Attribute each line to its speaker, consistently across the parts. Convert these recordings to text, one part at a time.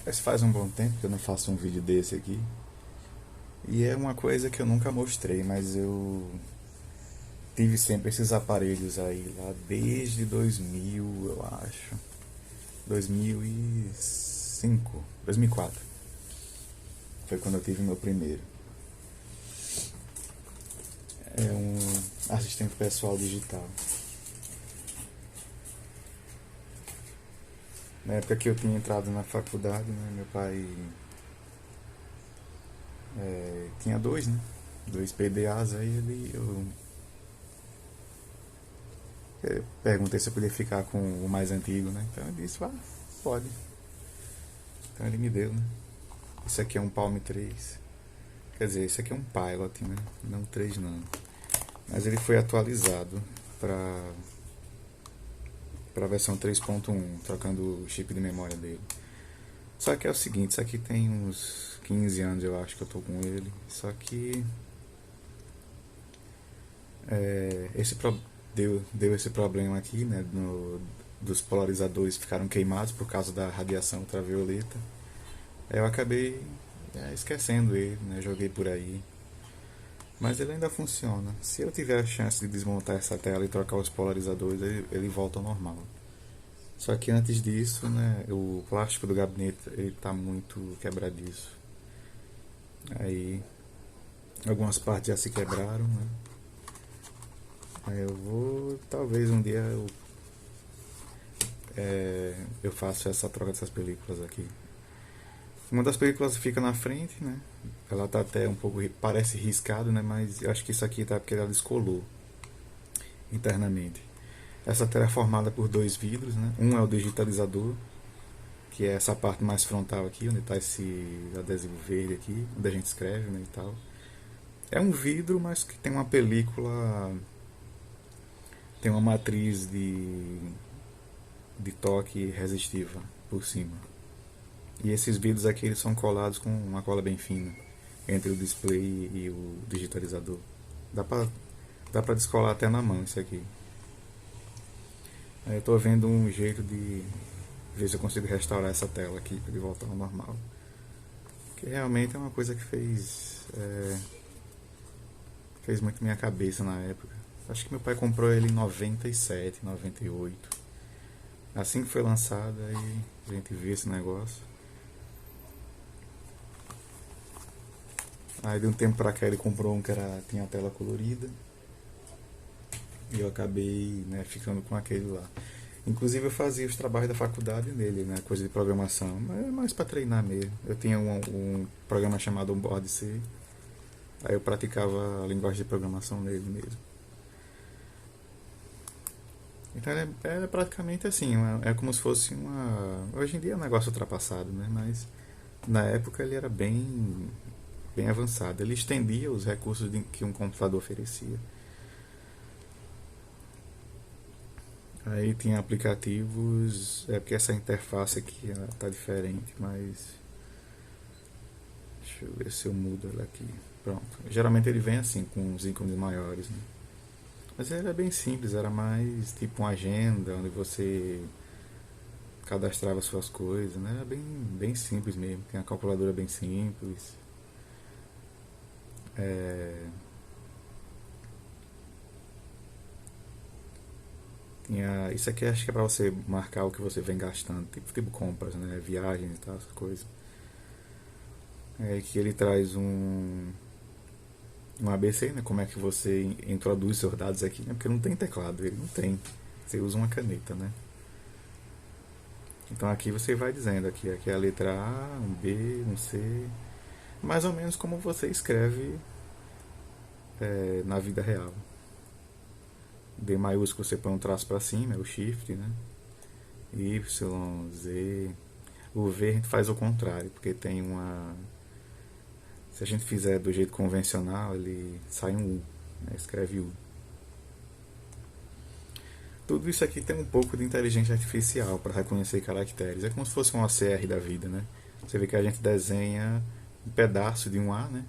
Speaker 1: Mas faz um bom tempo que eu não faço um vídeo desse aqui. E é uma coisa que eu nunca mostrei, mas eu tive sempre esses aparelhos aí lá desde 2000, eu acho. 2005, 2004. Foi quando eu tive meu primeiro. É um assistente pessoal digital. Na época que eu tinha entrado na faculdade, né, meu pai tinha dois, né? Dois PDAs aí, eu perguntei se eu podia ficar com o mais antigo, né? Então ele disse, pode. Então ele me deu, né? Isso aqui é um Palm 3. Quer dizer, isso aqui é um Pilot, né? Não 3 não. Mas ele foi atualizado para a versão 3.1, trocando o chip de memória dele. Só que é o seguinte, isso aqui tem uns 15 anos eu acho que eu tô com ele. Só que esse deu esse problema aqui, né? Dos polarizadores ficaram queimados por causa da radiação ultravioleta. Eu acabei esquecendo ele, né? Joguei por aí. Mas ele ainda funciona. Se eu tiver a chance de desmontar essa tela e trocar os polarizadores, ele volta ao normal. Só que antes disso, né, o plástico do gabinete ele tá muito quebradiço. Aí algumas partes já se quebraram, né? Aí eu vou, talvez um dia eu faça essa troca dessas películas aqui. Uma das películas fica na frente, né? Ela tá até um pouco, parece riscado, né? Mas eu acho que isso aqui tá porque ela descolou internamente. Essa tela é formada por dois vidros, né? Um é o digitalizador, que é essa parte mais frontal aqui, onde está esse adesivo verde aqui, onde a gente escreve, né, e tal. É um vidro, mas que tem uma película, tem uma matriz de toque resistiva por cima. E esses vidros aqui eles são colados com uma cola bem fina entre o display e o digitalizador. Dá pra, dá pra descolar até na mão isso aqui. Aí eu tô vendo um jeito de ver se eu consigo restaurar essa tela aqui para ele voltar ao normal. Que realmente é uma coisa que fez muito minha cabeça na época. Acho que meu pai comprou ele em 97, 98. Assim que foi lançado, aí a gente viu esse negócio. Aí de um tempo pra cá ele comprou um que tinha a tela colorida. E eu acabei, né, ficando com aquele lá. Inclusive eu fazia os trabalhos da faculdade nele, né, coisa de programação, mas é mais para treinar mesmo. Eu tinha um programa chamado Onboard C, aí eu praticava a linguagem de programação nele mesmo. Então é praticamente assim, é como se fosse uma. Hoje em dia é um negócio ultrapassado, né? Mas na época ele era bem avançado. Ele estendia os recursos que um computador oferecia. Aí tinha aplicativos, é porque essa interface aqui ela tá diferente, mas deixa eu ver se eu mudo ela aqui. Pronto. Geralmente ele vem assim, com os ícones maiores, né? Mas era bem simples, era mais tipo uma agenda, onde você cadastrava suas coisas, né? Era bem simples mesmo. Tem a calculadora bem simples. É, isso aqui acho que é pra você marcar o que você vem gastando, tipo compras, né? Viagens e tal, essas coisas. É que ele traz um ABC, né? Como é que você introduz seus dados aqui, né? Porque não tem teclado, ele não tem. Você usa uma caneta, né? Então aqui você vai dizendo aqui é a letra A, um B, um C, mais ou menos como você escreve na vida real. D maiúsculo você põe um traço para cima, é o shift, né? Y, Z. O V a gente faz o contrário, porque tem uma. Se a gente fizer do jeito convencional, ele sai um U, né? Escreve U. Tudo isso aqui tem um pouco de inteligência artificial para reconhecer caracteres. É como se fosse um OCR da vida, né? Você vê que a gente desenha um pedaço de um A, né?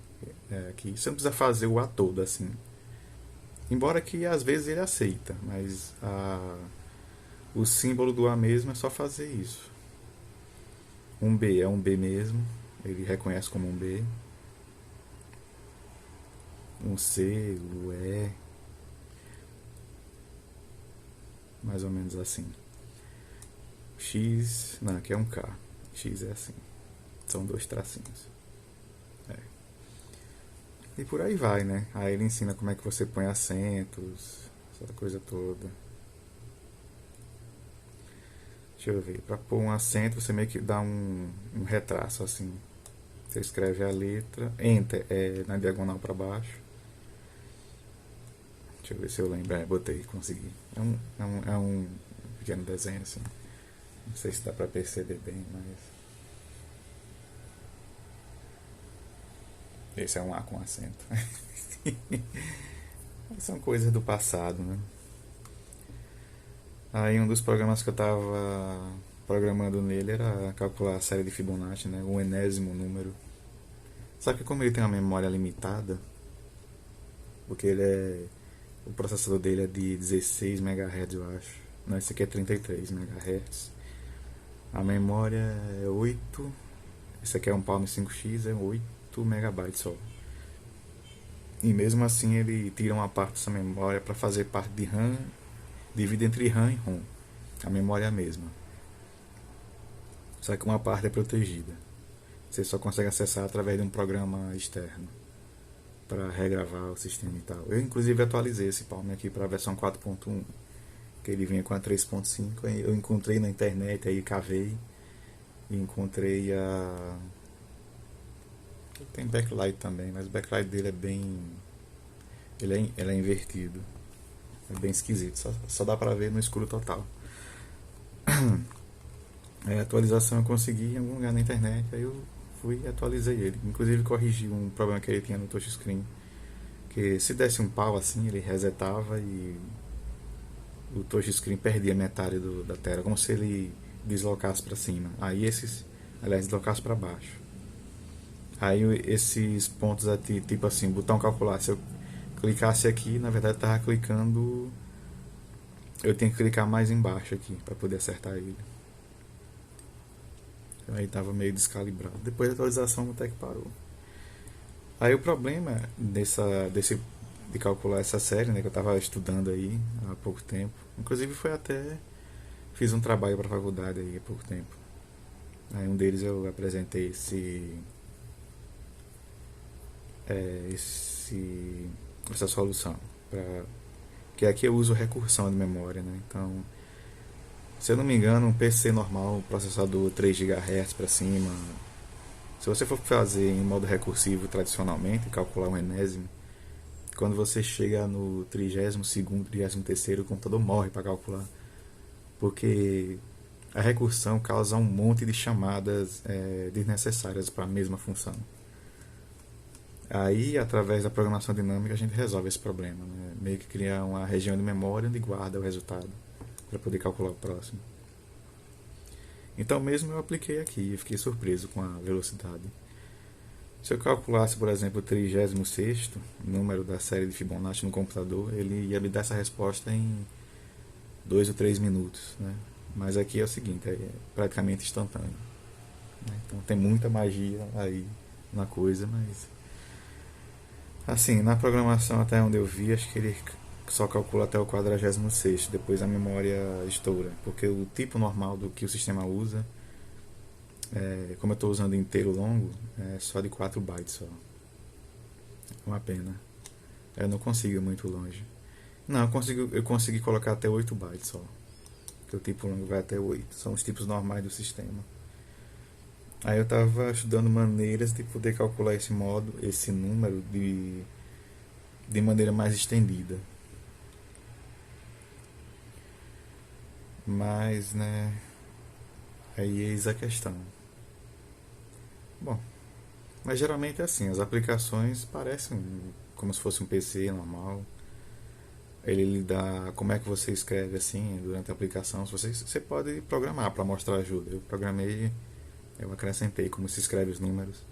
Speaker 1: Aqui. Você não precisa fazer o A todo assim. Embora que às vezes ele aceita, mas o símbolo do A mesmo é só fazer isso. Um B é um B mesmo, ele reconhece como um B. Um C, o E, mais ou menos assim. X, não, aqui é um K. X é assim. São dois tracinhos. É. E por aí vai, né? Aí ele ensina como é que você põe acentos, essa coisa toda. Deixa eu ver. Pra pôr um acento, você meio que dá um retraço assim. Você escreve a letra, Enter é na diagonal para baixo. Deixa eu ver se eu lembro. Botei, consegui. É um pequeno desenho assim. Não sei se dá pra perceber bem, mas. Esse é um A com acento. São coisas do passado, né? Aí um dos programas que eu tava programando nele era calcular a série de Fibonacci, né? O enésimo número. Só que como ele tem uma memória limitada, porque ele é. O processador dele é de 16 MHz, eu acho. Não, esse aqui é 33 MHz. A memória é 8. Esse aqui é um Palm 5X, é 8 megabytes só. E mesmo assim ele tira uma parte dessa memória para fazer parte de RAM, divide entre RAM e ROM. A memória é a mesma. Só que uma parte é protegida. Você só consegue acessar através de um programa externo para regravar o sistema e tal. Eu inclusive atualizei esse Palm aqui para a versão 4.1, que ele vinha com a 3.5. Eu encontrei na internet, aí cavei e encontrei a. Tem backlight também, mas o backlight dele é bem. Ele é invertido. É bem esquisito, só dá pra ver no escuro total. A atualização eu consegui em algum lugar na internet, aí eu fui e atualizei ele. Inclusive corrigi um problema que ele tinha no touchscreen, que se desse um pau assim, ele resetava e o touchscreen perdia metade da tela, como se ele deslocasse para cima. Aí aliás, deslocasse para baixo. Aí esses pontos aqui, tipo assim, botão calcular, se eu clicasse aqui, na verdade estava clicando. Eu tenho que clicar mais embaixo aqui para poder acertar ele. Aí estava meio descalibrado. Depois da atualização até que parou. Aí o problema de calcular essa série, né, que eu estava estudando aí há pouco tempo. Inclusive foi até fiz um trabalho para a faculdade aí há pouco tempo. Aí um deles eu apresentei essa solução. Que aqui eu uso recursão de memória, né? Então, se eu não me engano, um PC normal, processador 3 GHz para cima, se você for fazer em modo recursivo tradicionalmente, calcular um enésimo, quando você chega no 32º, 33º, o computador morre para calcular. Porque a recursão causa um monte de chamadas desnecessárias para a mesma função. Aí, através da programação dinâmica, a gente resolve esse problema, né? Meio que criar uma região de memória onde guarda o resultado para poder calcular o próximo. Então, mesmo eu apliquei aqui e fiquei surpreso com a velocidade. Se eu calculasse, por exemplo, o 36º número da série de Fibonacci no computador, ele ia me dar essa resposta em 2 ou 3 minutos, né? Mas aqui é o seguinte, é praticamente instantâneo, né? Então tem muita magia aí na coisa, mas assim, na programação até onde eu vi, acho que ele só calcula até o 46º, depois a memória estoura, porque o tipo normal do que o sistema usa, como eu estou usando inteiro longo, é só de 4 bytes só. Uma pena. Eu não consigo ir muito longe. Não, eu consegui colocar até 8 bytes só. Que o tipo longo vai até 8. São os tipos normais do sistema. Aí eu estava estudando maneiras de poder calcular esse número de maneira mais estendida. Mas, né, aí eis a questão. Bom, mas geralmente é assim, as aplicações parecem como se fosse um PC normal. Ele lhe dá como é que você escreve assim durante a aplicação. Se você pode programar para mostrar ajuda. Eu acrescentei como se escreve os números.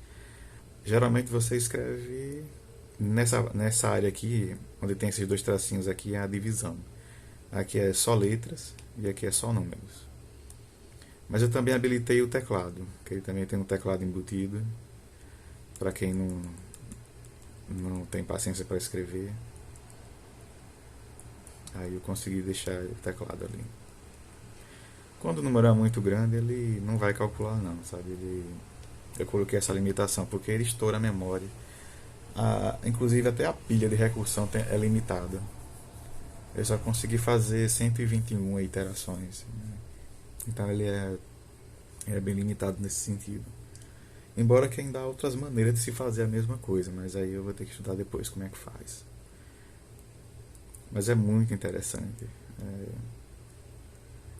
Speaker 1: Geralmente você escreve nessa área aqui, onde tem esses dois tracinhos aqui, é a divisão. Aqui é só letras e aqui é só números. Mas eu também habilitei o teclado, que ele também tem um teclado embutido, para quem não tem paciência para escrever. Aí eu consegui deixar o teclado ali. Quando o número é muito grande, ele não vai calcular não, sabe? Eu coloquei essa limitação porque ele estoura a memória. Inclusive até a pilha de recursão é limitada. Eu só consegui fazer 121 iterações. Então ele é bem limitado nesse sentido. Embora que ainda há outras maneiras de se fazer a mesma coisa, mas aí eu vou ter que estudar depois como é que faz. Mas é muito interessante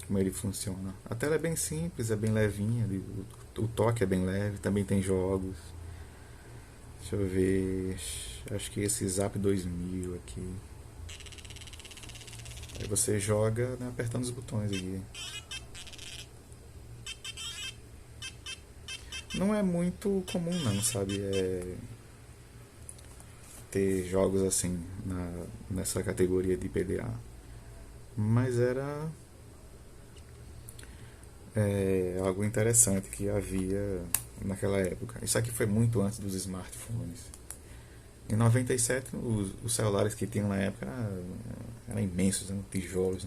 Speaker 1: como ele funciona. A tela é bem simples, é bem levinha, o toque é bem leve, também tem jogos. Deixa eu ver, acho que esse Zap 2000 aqui. Aí você joga, né, apertando os botões aqui. Não é muito comum não, sabe? Ter jogos assim nessa categoria de PDA. Mas era algo interessante que havia naquela época. Isso aqui foi muito antes dos smartphones. Em 97, os celulares que tinham na época eram imensos, eram tijolos.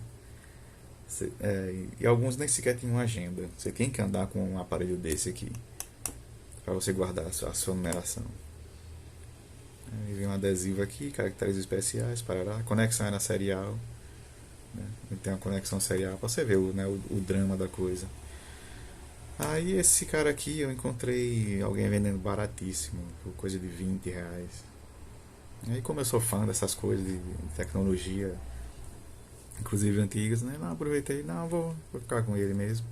Speaker 1: E alguns nem sequer tinham agenda. Você tem que andar com um aparelho desse aqui para você guardar a sua numeração. Aí vem um adesivo aqui, caracteres especiais, parará. A conexão era serial. Né? Tem uma conexão serial para você ver o drama da coisa. Aí esse cara aqui eu encontrei alguém vendendo baratíssimo, por coisa de R$ 20. Aí como eu sou fã dessas coisas de tecnologia, inclusive antigas, né? Não, aproveitei, não, vou ficar com ele mesmo.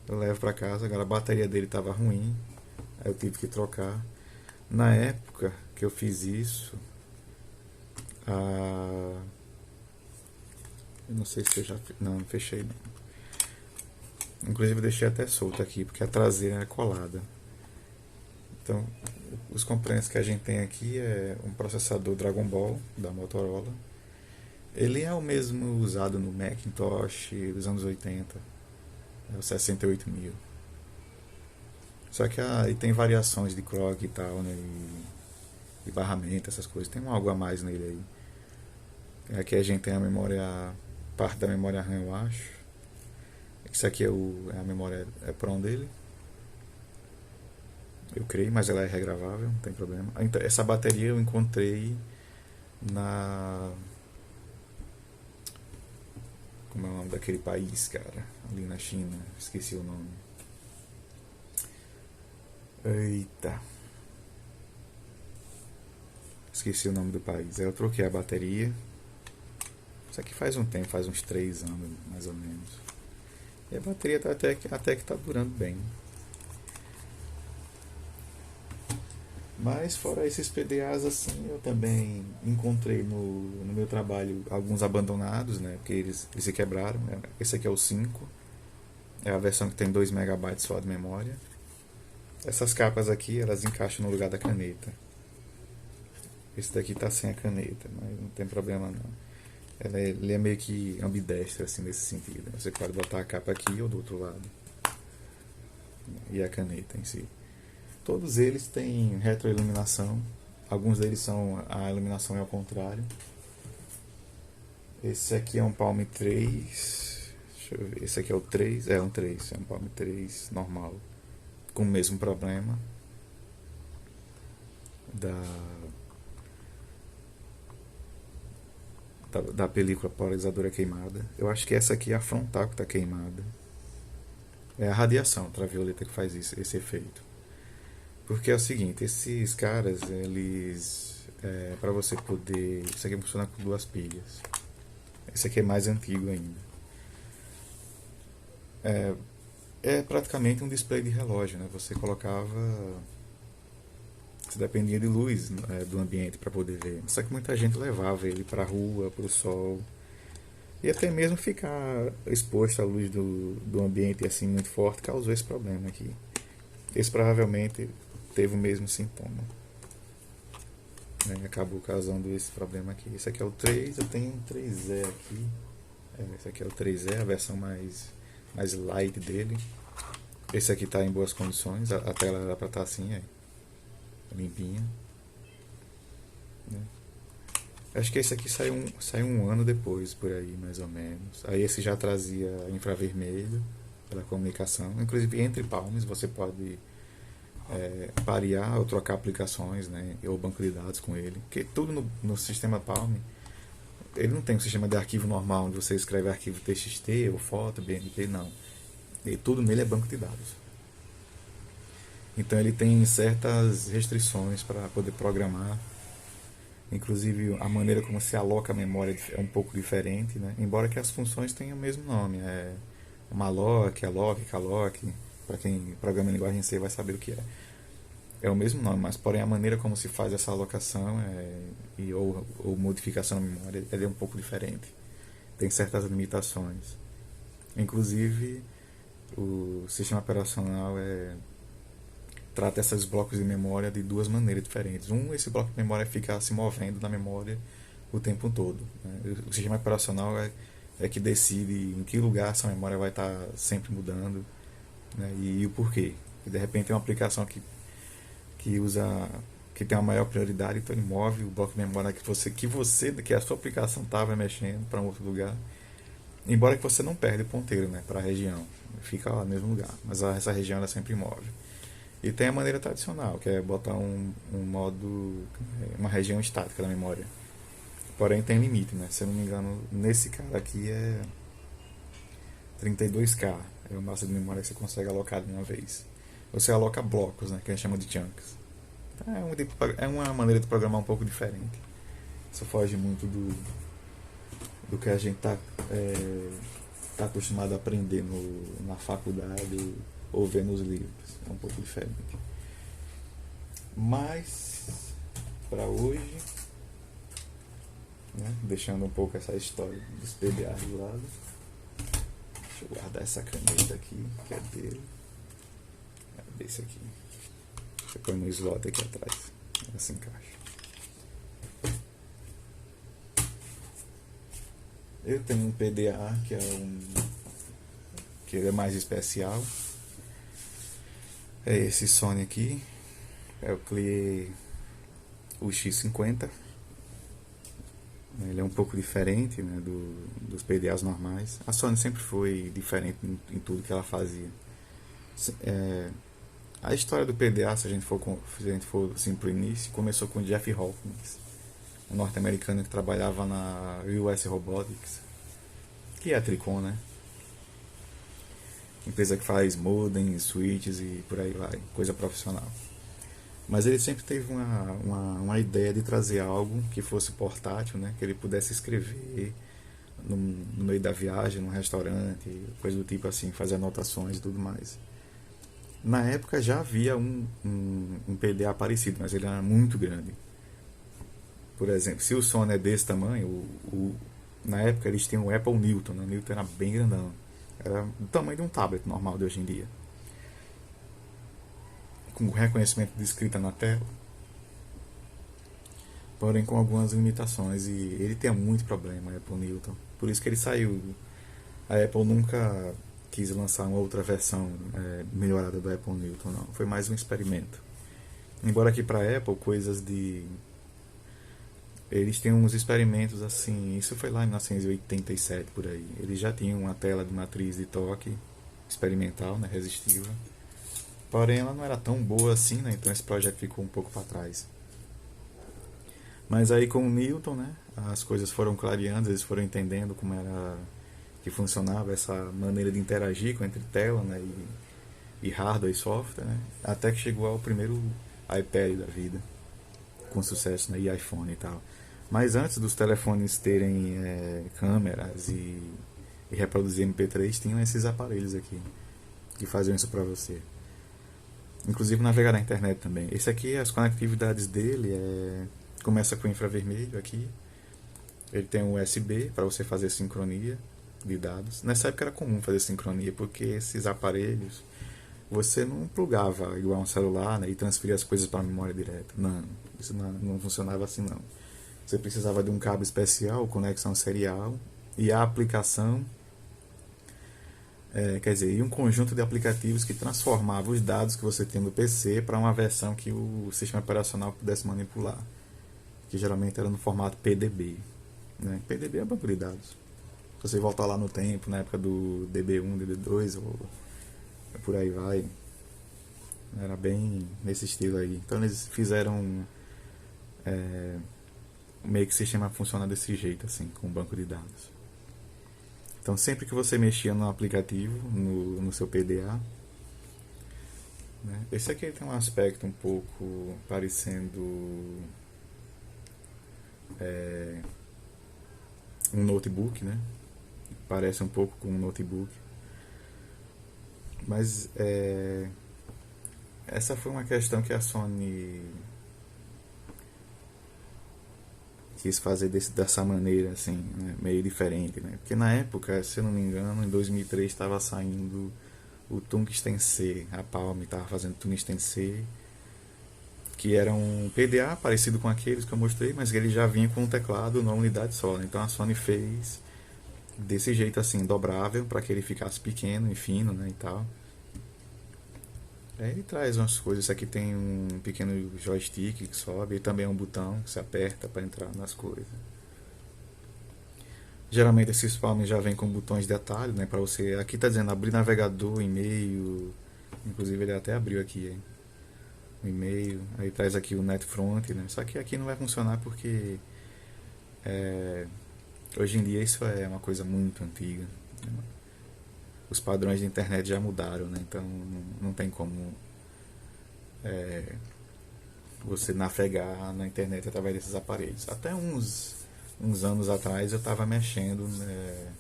Speaker 1: Eu levo pra casa, agora a bateria dele tava ruim, aí eu tive que trocar. Na época que eu fiz isso, eu não sei se eu já. Não fechei não. Inclusive eu deixei até solto aqui, porque a traseira é colada. Então, os componentes que a gente tem aqui é um processador Dragon Ball da Motorola. Ele é o mesmo usado no Macintosh dos anos 80, é o 68000. Só que tem variações de clock e tal, né? E barramento, essas coisas. Tem algo a mais nele aí. Aqui a gente tem a memória, parte da memória RAM, eu acho. Isso aqui é a memória EPROM dele. Eu creio, mas ela é regravável, não tem problema. Então, essa bateria eu encontrei na. Como é o nome daquele país, cara? Ali na China, esqueci o nome. Eita. Esqueci o nome do país. Aí eu troquei a bateria. Isso aqui faz um tempo, faz uns 3 anos, mais ou menos. E a bateria tá até que tá durando bem. Mas fora esses PDAs assim, eu também encontrei no meu trabalho alguns abandonados, né? Porque eles se quebraram. Esse aqui é o 5. É a versão que tem 2 megabytes só de memória. Essas capas aqui, elas encaixam no lugar da caneta. Esse daqui tá sem a caneta, mas não tem problema não. Ele é meio que ambidestro assim nesse sentido. Você pode botar a capa aqui ou do outro lado. E a caneta em si. Todos eles têm retroiluminação. Alguns deles a iluminação é ao contrário. Esse aqui é um Palm 3. Deixa eu ver. Esse aqui é o 3. É um 3. É um Palm 3 normal. Com o mesmo problema da película polarizadora queimada. Eu acho que essa aqui é a frontal que está queimada. É a radiação ultravioleta que faz esse efeito. Porque é o seguinte, esses caras, eles... para você poder... Isso aqui funciona com 2 pilhas. Esse aqui é mais antigo ainda. É praticamente um display de relógio, né? Você colocava... Você dependia de luz do ambiente para poder ver. Só que muita gente levava ele para a rua, para o sol. E até mesmo ficar exposto à luz do ambiente assim muito forte causou esse problema aqui. Esse provavelmente teve o mesmo sintoma. Né? Acabou causando esse problema aqui. Esse aqui é o 3, eu tenho um 3E aqui. Esse aqui é o 3E, a versão mais mais light dele. Esse aqui está em boas condições, a tela era para estar assim, limpinha, né? Acho que esse aqui saiu um ano depois, por aí, mais ou menos. Aí esse já trazia infravermelho pela comunicação. Inclusive, entre palms, você pode parear ou trocar aplicações, né? Ou banco de dados com ele. Porque tudo no sistema Palm, ele não tem um sistema de arquivo normal, onde você escreve arquivo TXT ou foto, BMP, não. E tudo nele é banco de dados. Então ele tem certas restrições para poder programar. Inclusive a maneira como se aloca a memória é um pouco diferente, né? Embora que as funções tenham o mesmo nome. É malloc, alloc, calloc. Para quem programa em linguagem C vai saber o que é. É o mesmo nome, mas porém a maneira como se faz essa alocação ou modificação da memória é um pouco diferente. Tem certas limitações. Inclusive o sistema operacional trata esses blocos de memória de duas maneiras diferentes. Esse bloco de memória fica se movendo na memória o tempo todo, né? O sistema operacional é que decide em que lugar essa memória vai estar sempre mudando, né? E o porquê. E de repente tem uma aplicação que tem uma maior prioridade, então ele move o bloco de memória que a sua aplicação estava mexendo para um outro lugar. Embora que você não perde o ponteiro, né, para a região, fica lá no mesmo lugar, mas essa região ela sempre move. E tem a maneira tradicional, que é botar um modo, uma região estática da memória. Porém tem limite, né? Se eu não me engano, nesse cara aqui é 32K, é o máximo de memória que você consegue alocar de uma vez. Você aloca blocos, né, que a gente chama de chunks. É uma maneira de programar um pouco diferente. Isso foge muito do que a gente tá acostumado a aprender na faculdade ou ver nos livros. É um pouco diferente. Mas, para hoje, né, deixando um pouco essa história dos PDA do lado, deixa eu guardar essa caneta aqui, que é dele. É desse aqui. Você põe no slot aqui atrás. Ela se encaixa. Eu tenho um PDA que ele é mais especial. É esse Sony aqui. É o Clear UX50. Ele é um pouco diferente, né, dos PDAs normais. A Sony sempre foi diferente em tudo que ela fazia. A história do PDA, se a gente for assim pro início, começou com Jeff Hawkins, um norte-americano que trabalhava na US Robotics, que é a Tricon, né? Empresa que faz modem, switches e por aí vai, coisa profissional. Mas ele sempre teve uma ideia de trazer algo que fosse portátil, né? Que ele pudesse escrever no meio da viagem, num restaurante, coisa do tipo assim, fazer anotações e tudo mais. Na época já havia um PDA parecido, mas ele era muito grande. Por exemplo, se o Sony é desse tamanho, na época eles tinham o Apple Newton, né? O Newton era bem grandão. Era do tamanho de um tablet normal de hoje em dia. Com reconhecimento de escrita na tela. Porém com algumas limitações. E ele tinha muito problema, o Apple Newton. Por isso que ele saiu. A Apple nunca quis lançar uma outra versão melhorada do Apple Newton, não. Foi mais um experimento. Embora aqui para a Apple, coisas de... Eles têm uns experimentos assim, isso foi lá em 1987 por aí. Eles já tinham uma tela de matriz de toque experimental, né, resistiva. Porém ela não era tão boa assim, né, então esse projeto ficou um pouco para trás. Mas aí com o Newton, né, as coisas foram clareando, eles foram entendendo como era que funcionava essa maneira de interagir entre tela, né, e hardware e software, né, até que chegou ao primeiro iPad da vida, com sucesso, né, e iPhone e tal. Mas antes dos telefones terem câmeras e reproduzir MP3, tinham esses aparelhos aqui que faziam isso para você. Inclusive navegar na internet também. Esse aqui, as conectividades dele começa com infravermelho aqui. Ele tem um USB para você fazer sincronia de dados. Nessa época era comum fazer sincronia, porque esses aparelhos você não plugava igual um celular, né, e transferia as coisas para a memória direta. Não, isso não funcionava assim não. Você precisava de um cabo especial, conexão serial, e a aplicação quer dizer, e um conjunto de aplicativos que transformava os dados que você tem no PC para uma versão que o sistema operacional pudesse manipular, que geralmente era no formato PDB. Né? PDB é banco de dados. Se você voltar lá no tempo, na época do DB1, DB2, ou por aí vai, era bem nesse estilo aí. Então eles fizeram meio que o sistema funciona desse jeito, assim, com o banco de dados. Então sempre que você mexia no aplicativo, no seu PDA, né? Esse aqui tem um aspecto um pouco parecendo um notebook, né? Parece um pouco com um notebook. Mas essa foi uma questão que a Sony quis fazer dessa maneira, assim, né? Meio diferente, né? Porque na época, se eu não me engano, em 2003 estava saindo o Tungsten C, a Palm estava fazendo Tungsten C, que era um PDA parecido com aqueles que eu mostrei, mas ele já vinha com um teclado numa unidade só, né? Então a Sony fez desse jeito assim, dobrável, para que ele ficasse pequeno e fino, né, e tal. Aí ele traz umas coisas, isso aqui tem um pequeno joystick que sobe, e também é um botão que se aperta para entrar nas coisas. Geralmente esses palms já vêm com botões de atalho, né, para você, aqui tá dizendo abrir navegador, e-mail, inclusive ele até abriu aqui, hein? O e-mail, aí traz aqui o NetFront, né, só que aqui não vai funcionar porque é, hoje em dia isso é uma coisa muito antiga. Os padrões de internet já mudaram, né? Então não tem como você navegar na internet através desses aparelhos. Até uns anos atrás eu estava mexendo, né?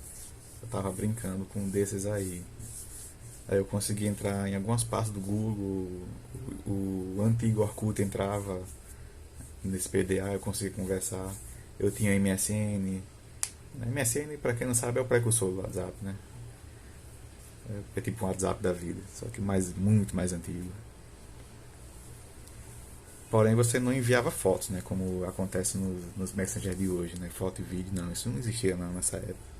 Speaker 1: Eu estava brincando com um desses aí. Aí eu consegui entrar em algumas partes do Google, o antigo Orkut entrava nesse PDA, eu consegui conversar. Eu tinha MSN. MSN, para quem não sabe, é o precursor do WhatsApp, né? É tipo um WhatsApp da vida, só que muito mais antigo. Porém, você não enviava fotos, né? Como acontece nos Messenger de hoje, né? Foto e vídeo, não, isso não existia não nessa época.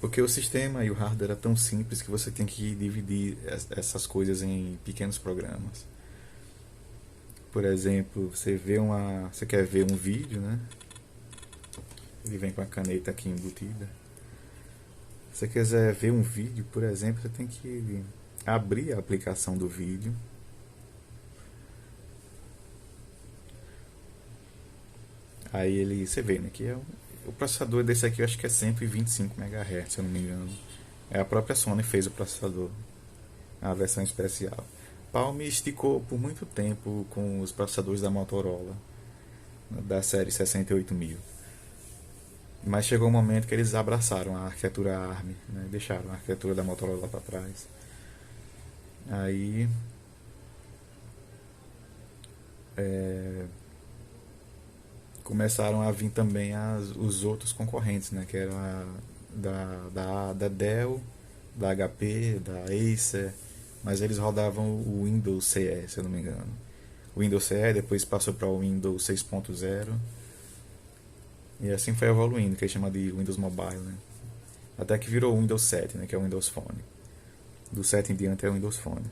Speaker 1: Porque o sistema e o hardware era tão simples que você tem que dividir essas coisas em pequenos programas. Por exemplo, você quer ver um vídeo, né? Ele vem com a caneta aqui embutida. Se você quiser ver um vídeo, por exemplo, você tem que abrir a aplicação do vídeo. Aí você vê, né, que o processador desse aqui eu acho que é 125 MHz, se eu não me engano. É a própria Sony fez o processador, a versão especial. Palm esticou por muito tempo com os processadores da Motorola, da série 68000. Mas chegou um momento que eles abraçaram a arquitetura ARM, né? Deixaram a arquitetura da Motorola para trás. Aí começaram a vir também os outros concorrentes, né? Que eram da Dell, da HP, da Acer, mas eles rodavam o Windows CE, se eu não me engano. O Windows CE depois passou para o Windows 6.0 e assim foi evoluindo, que ele chama de Windows Mobile, né? Até que virou o Windows 7, né? Que é o Windows Phone. Do 7 em diante é o Windows Phone.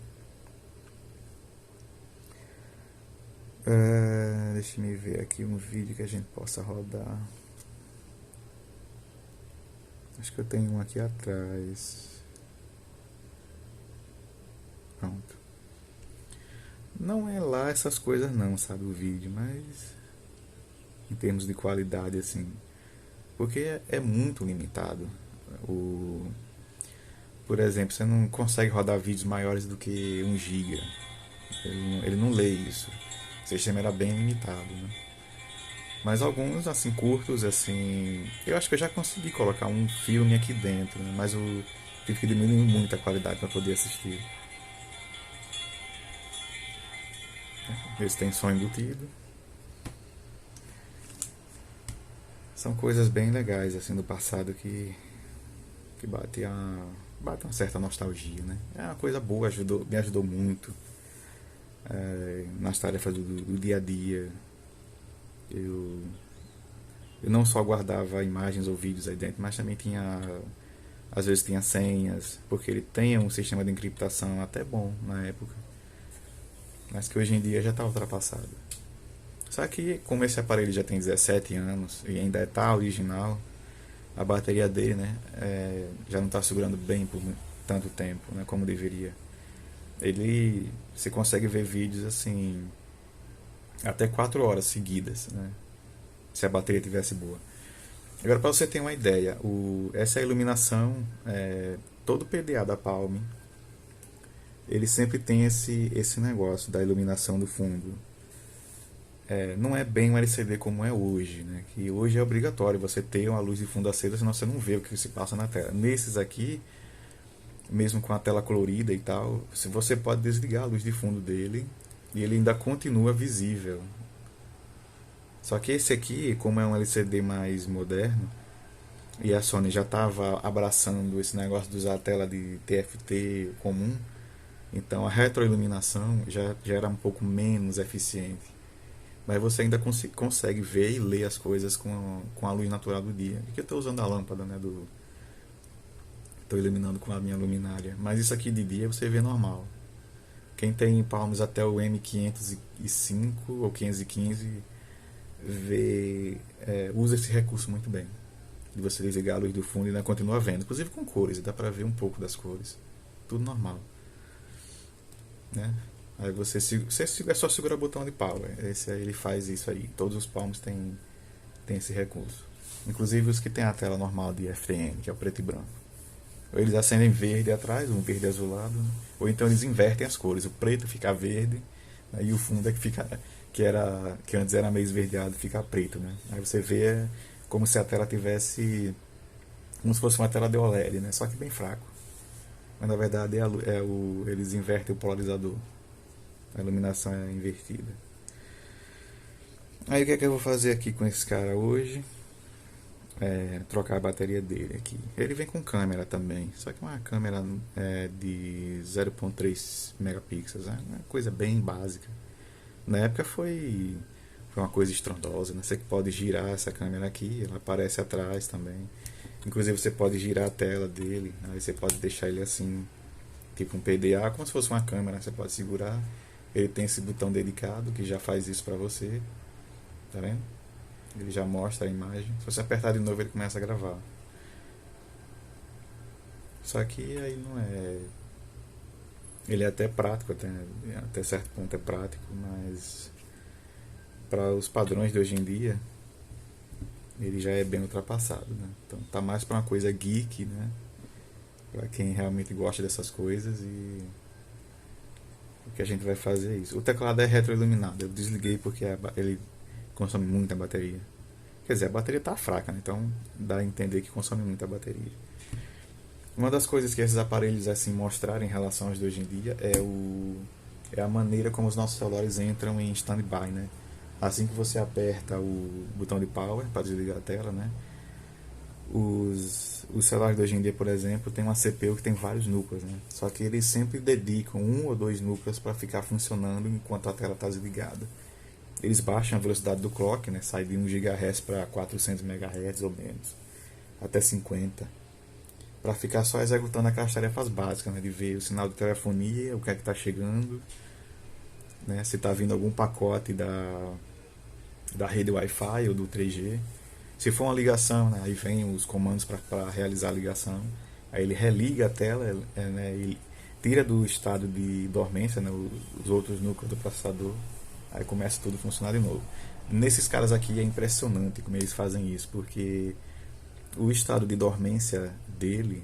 Speaker 1: Deixa eu ver aqui um vídeo que a gente possa rodar. Acho que eu tenho um aqui atrás. Pronto. Não é lá essas coisas não, sabe, o vídeo, mas em termos de qualidade, assim, porque é muito limitado. Por exemplo, você não consegue rodar vídeos maiores do que 1 GB. Ele não lê isso. O sistema era bem limitado, né? Mas alguns, assim, curtos, assim, eu acho que eu já consegui colocar um filme aqui dentro, né? Mas eu tive que diminuir muito a qualidade para poder assistir. Eles têm som embutido. São coisas bem legais, assim, do passado que bate uma certa nostalgia, né? É uma coisa boa, me ajudou muito nas tarefas do dia a dia. Eu, eu não só guardava imagens ou vídeos aí dentro, mas também tinha Às vezes tinha senhas, porque ele tem um sistema de encriptação até bom na época, mas que hoje em dia já está ultrapassado. Só que como esse aparelho já tem 17 anos e ainda está original, a bateria dele, né, já não está segurando bem por tanto tempo, né, como deveria. Ele se consegue ver vídeos assim até 4 horas seguidas, né, se a bateria tivesse boa. Agora, para você ter uma ideia, essa iluminação, todo PDA da Palm, ele sempre tem esse negócio da iluminação do fundo. Não é bem um LCD como é hoje, né? Que hoje é obrigatório você ter uma luz de fundo acesa, senão você não vê o que se passa na tela. Nesses aqui, mesmo com a tela colorida e tal, você pode desligar a luz de fundo dele e ele ainda continua visível. Só que esse aqui, como é um LCD mais moderno, e a Sony já estava abraçando esse negócio de usar a tela de TFT comum, então a retroiluminação já era um pouco menos eficiente. Mas você ainda consegue ver e ler as coisas com a luz natural do dia. Aqui eu estou usando a lâmpada, né? Estou iluminando com a minha luminária. Mas isso aqui de dia você vê normal. Quem tem palmos até o M505 ou 515 usa esse recurso muito bem. De você desligar a luz do fundo e ainda continua vendo. Inclusive com cores, dá pra ver um pouco das cores. Tudo normal. Né? Aí você é só segurar o botão de power. Esse aí ele faz isso aí. Todos os palmos têm esse recurso. Inclusive os que tem a tela normal de FTM, que é o preto e branco. Ou eles acendem verde atrás, um verde azulado, né? Ou então eles invertem as cores. O preto fica verde, né? E o fundo é que antes era meio esverdeado, fica preto, né? Aí você vê como se a tela tivesse como se fosse uma tela de OLED, né? Só que bem fraco. Mas na verdade eles invertem o polarizador. A iluminação é invertida. Aí o que é que eu vou fazer aqui com esse cara hoje? Trocar a bateria dele aqui. Ele vem com câmera também, só que uma câmera de 0.3 megapixels, né? Uma coisa bem básica. Na época foi uma coisa estrondosa, né? Você pode girar essa câmera aqui, ela aparece atrás também. Inclusive você pode girar a tela dele, aí você pode deixar ele assim, tipo um PDA, como se fosse uma câmera, você pode segurar. Ele tem esse botão dedicado que já faz isso pra você, tá vendo? Ele já mostra a imagem. Se você apertar de novo ele começa a gravar. Só que aí não é. Ele é até prático, até certo ponto é prático, mas para os padrões de hoje em dia ele já é bem ultrapassado, né? Então tá mais para uma coisa geek, né? Para quem realmente gosta dessas coisas e o que a gente vai fazer é isso. O teclado é retroiluminado. Eu desliguei porque ele consome muita bateria. Quer dizer, a bateria tá fraca, né? Então dá a entender que consome muita bateria. Uma das coisas que esses aparelhos assim mostraram em relação aos de hoje em dia é a maneira como os nossos celulares entram em standby, né? Assim que você aperta o botão de power para desligar a tela, né? Os celulares de hoje em dia, por exemplo, tem uma CPU que tem vários núcleos, né? Só que eles sempre dedicam um ou dois núcleos para ficar funcionando enquanto a tela está desligada. Eles baixam a velocidade do clock, né? Sai de 1 GHz para 400 MHz ou menos, até 50, para ficar só executando aquelas tarefas básicas, né? De ver o sinal de telefonia, o que é que está chegando, né? Se está vindo algum pacote da rede Wi-Fi ou do 3G. Se for uma ligação, né? Aí vem os comandos para realizar a ligação. Aí ele religa a tela, né? Ele tira do estado de dormência, né? Os outros núcleos do processador. Aí começa tudo a funcionar de novo. Nesses caras aqui é impressionante como eles fazem isso, porque o estado de dormência dele,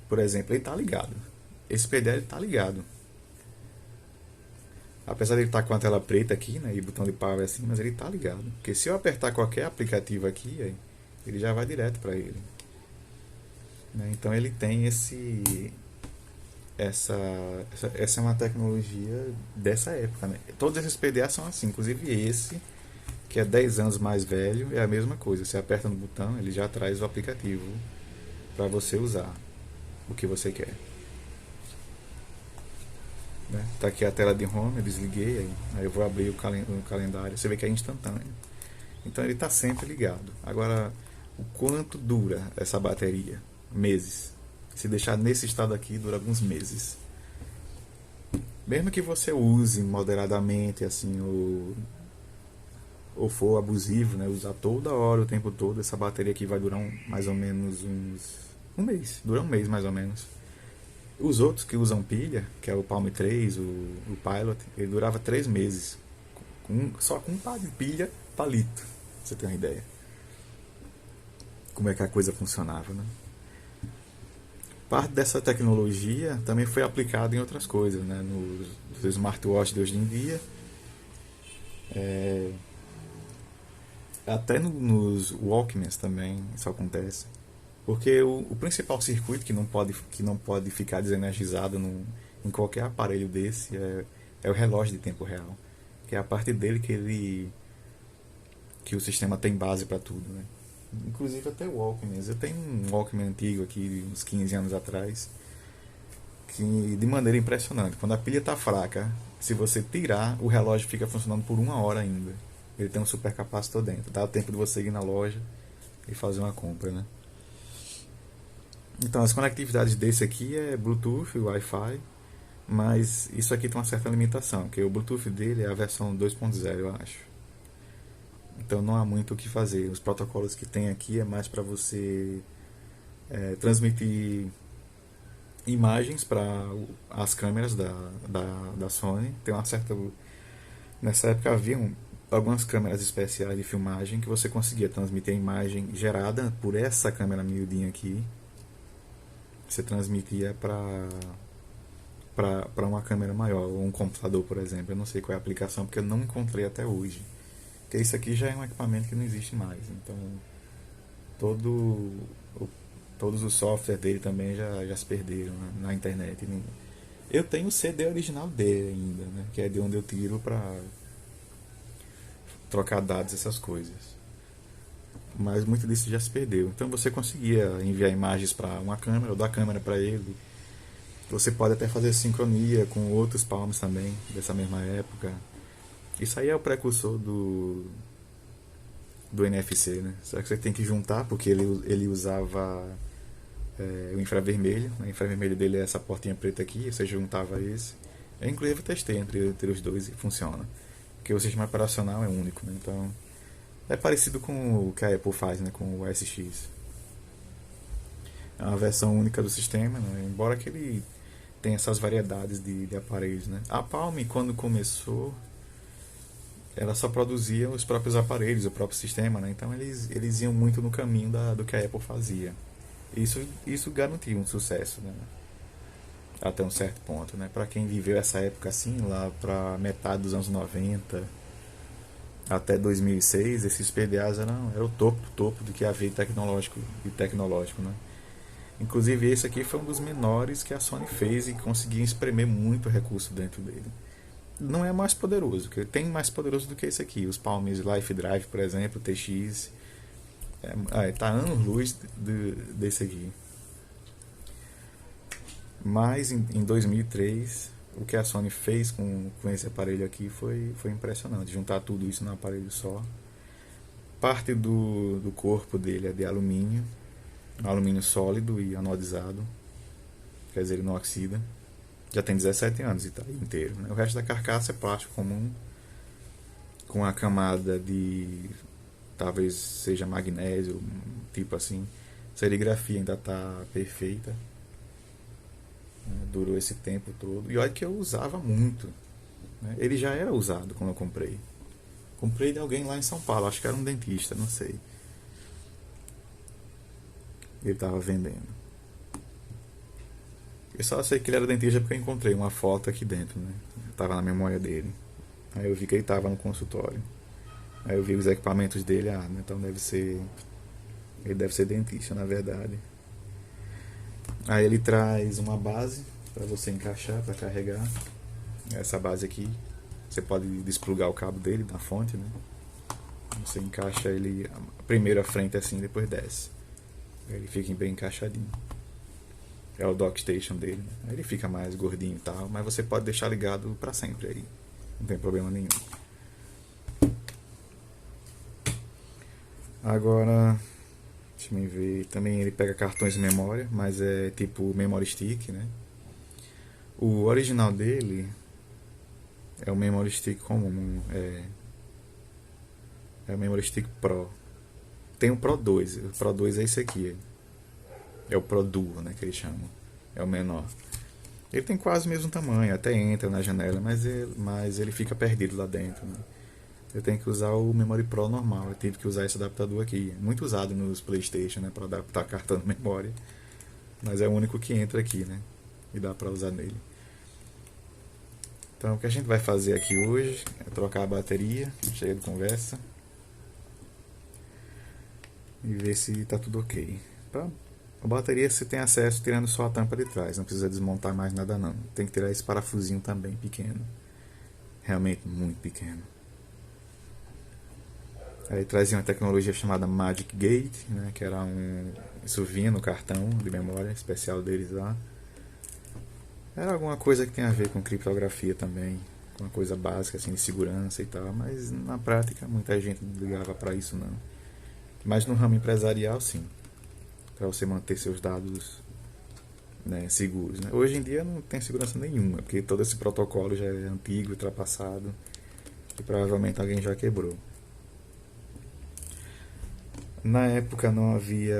Speaker 1: por exemplo, ele está ligado. Esse PDL está ligado. Apesar de ele estar com a tela preta aqui, né, e botão de power assim, mas ele está ligado. Porque se eu apertar qualquer aplicativo aqui, ele já vai direto para ele. Né? Então ele tem essa é uma tecnologia dessa época, né? Todos esses PDA são assim, inclusive esse, que é 10 anos mais velho, é a mesma coisa. Você aperta no botão, ele já traz o aplicativo para você usar o que você quer. Né? Tá aqui a tela de home, eu desliguei, aí eu vou abrir o calendário, você vê que é instantâneo. Então ele está sempre ligado. Agora, o quanto dura essa bateria? meses. Se deixar nesse estado aqui, dura alguns meses. Mesmo que você use moderadamente, assim, ou for abusivo, né? Usar toda hora, o tempo todo, essa bateria aqui vai durar mais ou menos um mês. Dura um mês, mais ou menos. Os outros que usam pilha, que é o Palm 3, o Pilot, ele durava 3 meses. Só com um par de pilha, palito. Pra você ter uma ideia. Como é que a coisa funcionava, né? Parte dessa tecnologia também foi aplicada em outras coisas, né? Nos smartwatches de hoje em dia, até nos Walkmans também isso acontece. Porque o principal circuito que não pode ficar desenergizado em qualquer aparelho desse é o relógio de tempo real. Que é a parte dele que o sistema tem base para tudo, né? Inclusive até o Walkman. Eu tenho um Walkman antigo aqui, de uns 15 anos atrás, que de maneira impressionante, quando a pilha está fraca, se você tirar, o relógio fica funcionando por 1 hora ainda. Ele tem um supercapacitor dentro. Dá o tempo de você ir na loja e fazer uma compra, né? Então, as conectividades desse aqui é Bluetooth, Wi-Fi, mas isso aqui tem uma certa limitação, porque o Bluetooth dele é a versão 2.0, eu acho. Então não há muito o que fazer. Os protocolos que tem aqui é mais para você transmitir imagens para as câmeras da Sony. Tem uma certa. Nessa época havia algumas câmeras especiais de filmagem que você conseguia transmitir a imagem gerada por essa câmera miudinha aqui. Você transmitia para uma câmera maior, ou um computador, por exemplo. Eu não sei qual é a aplicação, porque eu não encontrei até hoje. Porque isso aqui já é um equipamento que não existe mais. Então, todo, todos os softwares dele também já se perderam na internet. Eu tenho o CD original dele ainda, né? Que é de onde eu tiro para trocar dados, essas coisas. Mas muito disso já se perdeu. Então você conseguia enviar imagens para uma câmera ou da câmera para ele. Você pode até fazer sincronia com outros palms também, dessa mesma época. Isso aí é o precursor do NFC, né? Só que você tem que juntar, porque ele usava o infravermelho. O infravermelho dele é essa portinha preta aqui, você juntava esse. Eu, inclusive, testei entre os dois e funciona. Porque o sistema operacional é único, né? Então, é parecido com o que a Apple faz, né? Com o OS X. É uma versão única do sistema, né? Embora que ele tenha essas variedades de aparelhos, né? A Palm, quando começou, ela só produzia os próprios aparelhos, o próprio sistema, né? Então eles iam muito no caminho do que a Apple fazia. Isso garantia um sucesso, né? Até um certo ponto, né? Para quem viveu essa época assim, lá para metade dos anos 90 até 2006, esses PDAs era o topo do topo do que havia tecnológico, né? Inclusive esse aqui foi um dos menores que a Sony fez e conseguiu espremer muito recurso dentro dele. Não é mais poderoso, que tem mais poderoso do que esse aqui. Os Palms Life Drive, por exemplo, TX, tá anos-luz desse aqui. Mas em 2003, o que a Sony fez com esse aparelho aqui foi impressionante. Juntar tudo isso num aparelho só. Parte do corpo dele é de alumínio sólido e anodizado, quer dizer, ele não oxida. Já tem 17 anos e está inteiro, né? O resto da carcaça é plástico comum, com a camada de talvez seja magnésio, tipo assim. Serigrafia ainda está perfeita, né? Durou esse tempo todo. E olha que eu usava muito, né? Ele já era usado quando eu comprei. Comprei de alguém lá em São Paulo, acho que era um dentista, não sei. Ele estava vendendo. Eu só sei que ele era dentista porque eu encontrei uma foto aqui dentro, né? Tava na memória dele. Aí eu vi que ele tava no consultório. Aí eu vi os equipamentos dele, né? Então ele deve ser dentista, na verdade. Aí ele traz uma base para você encaixar, para carregar. Essa base aqui, você pode desplugar o cabo dele na fonte, né? Você encaixa ele primeiro à frente assim, depois desce. Aí ele fica bem encaixadinho. É o dock station dele, né? Aí ele fica mais gordinho e tal, mas você pode deixar ligado para sempre aí, não tem problema nenhum. Agora, Deixa eu ver. Também ele pega cartões de memória, mas é tipo memory stick, né? O original dele é o memory stick comum, é o memory stick Pro. Tem o Pro 2, o Pro 2 é esse aqui, é o Pro Duo, né, que eles chamam, é o menor. Ele tem quase o mesmo tamanho, até entra na janela, mas ele fica perdido lá dentro, né? Eu tenho que usar o Memory Pro normal, eu tive que usar esse adaptador aqui, muito usado nos PlayStation, né, para adaptar cartão de memória, mas é o único que entra aqui, né, e dá para usar nele. Então o que a gente vai fazer aqui hoje é trocar a bateria, chega de conversa, e ver se tá tudo ok. A bateria você tem acesso tirando só a tampa de trás, não precisa desmontar mais nada não. Tem que tirar esse parafusinho também pequeno, realmente muito pequeno. Aí trazia uma tecnologia chamada Magic Gate, né, que era isso vinha no cartão de memória especial deles lá. Era alguma coisa que tem a ver com criptografia também, uma coisa básica assim de segurança e tal, mas na prática muita gente não ligava para isso não. Mas no ramo empresarial sim, para você manter seus dados, né, seguros, né? Hoje em dia não tem segurança nenhuma, porque todo esse protocolo já é antigo, ultrapassado e provavelmente alguém já quebrou. Na época não havia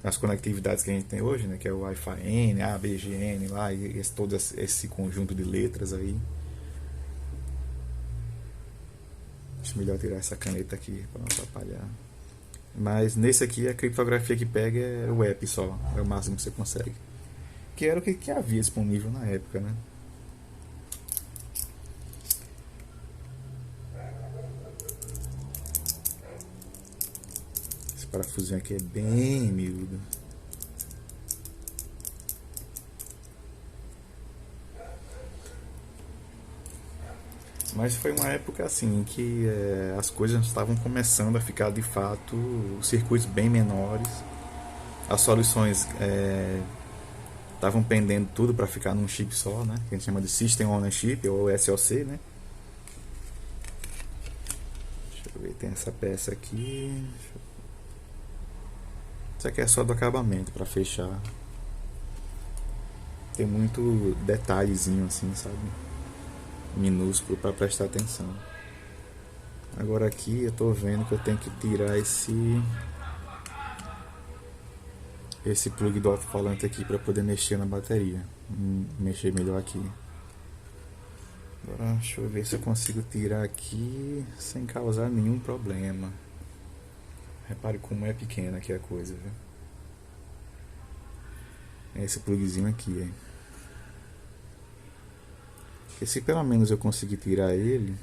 Speaker 1: as conectividades que a gente tem hoje, né, que é o Wi-Fi N, ABGN lá, e todo esse conjunto de letras aí. Acho melhor tirar essa caneta aqui para não atrapalhar. Mas nesse aqui a criptografia que pega é o app só, é o máximo que você consegue. Que era o que havia disponível na época, né? Esse parafusinho aqui é bem miúdo. Mas foi uma época assim que as coisas estavam começando a ficar de fato circuitos bem menores. As soluções estavam pendendo tudo para ficar num chip só, né? Que a gente chama de System on a Chip ou SoC, né? Deixa eu ver, tem essa peça aqui. Isso aqui é só do acabamento para fechar. Tem muito detalhezinho assim, sabe? Minúsculo para prestar atenção. Agora aqui eu tô vendo que eu tenho que tirar esse plug do alto-falante aqui para poder mexer na bateria, mexer melhor aqui. Agora deixa eu ver se eu consigo tirar aqui sem causar nenhum problema. Repare como é pequena aqui a coisa, viu? É esse plugzinho aqui, hein? Porque se pelo menos eu conseguir tirar ele,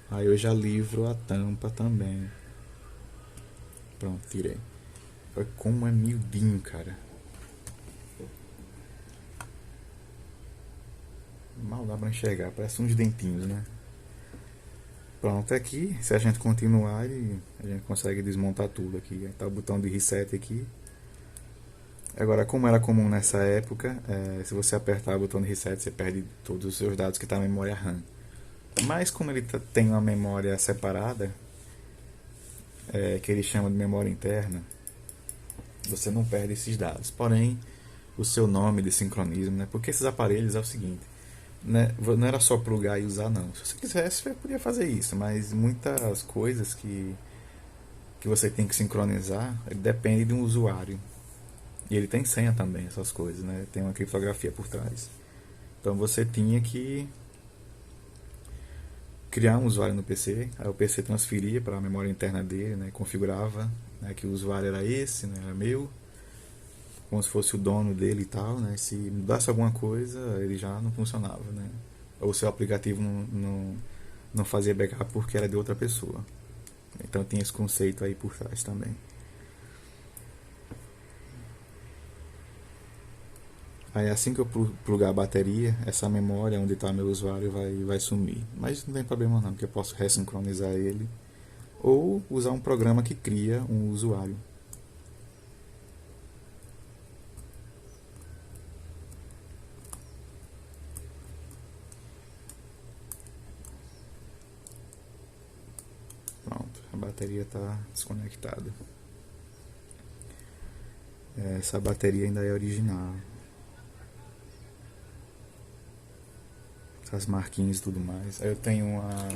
Speaker 1: aí eu já livro a tampa também. Pronto, tirei. Olha como é miudinho, cara. Mal dá pra enxergar, parece uns dentinhos, né? Pronto, aqui, se a gente continuar, a gente consegue desmontar tudo aqui. Tá o botão de reset aqui. Agora, como era comum nessa época, se você apertar o botão de reset, você perde todos os seus dados que estão na memória RAM. Mas como ele tem uma memória separada, que ele chama de memória interna, você não perde esses dados. Porém, o seu nome de sincronismo, né? Porque esses aparelhos é o seguinte, né? Não era só plugar e usar não. Se você quisesse, você podia fazer isso, mas muitas coisas que você tem que sincronizar depende de um usuário. E ele tem senha também, essas coisas, né? Tem uma criptografia por trás. Então você tinha que criar um usuário no PC, aí o PC transferia para a memória interna dele, né? Configurava, né, que o usuário era esse, né? Era meu, como se fosse o dono dele e tal, né? Se mudasse alguma coisa, ele já não funcionava, né? Ou o seu aplicativo não fazia backup porque era de outra pessoa. Então tem esse conceito aí por trás também. Aí assim que eu plugar a bateria, essa memória onde está meu usuário vai sumir. Mas não tem problema não, porque eu posso ressincronizar ele ou usar um programa que cria um usuário. Pronto, a bateria tá desconectada. Essa bateria ainda é original. Essas marquinhas e tudo mais. Aí eu tenho uma.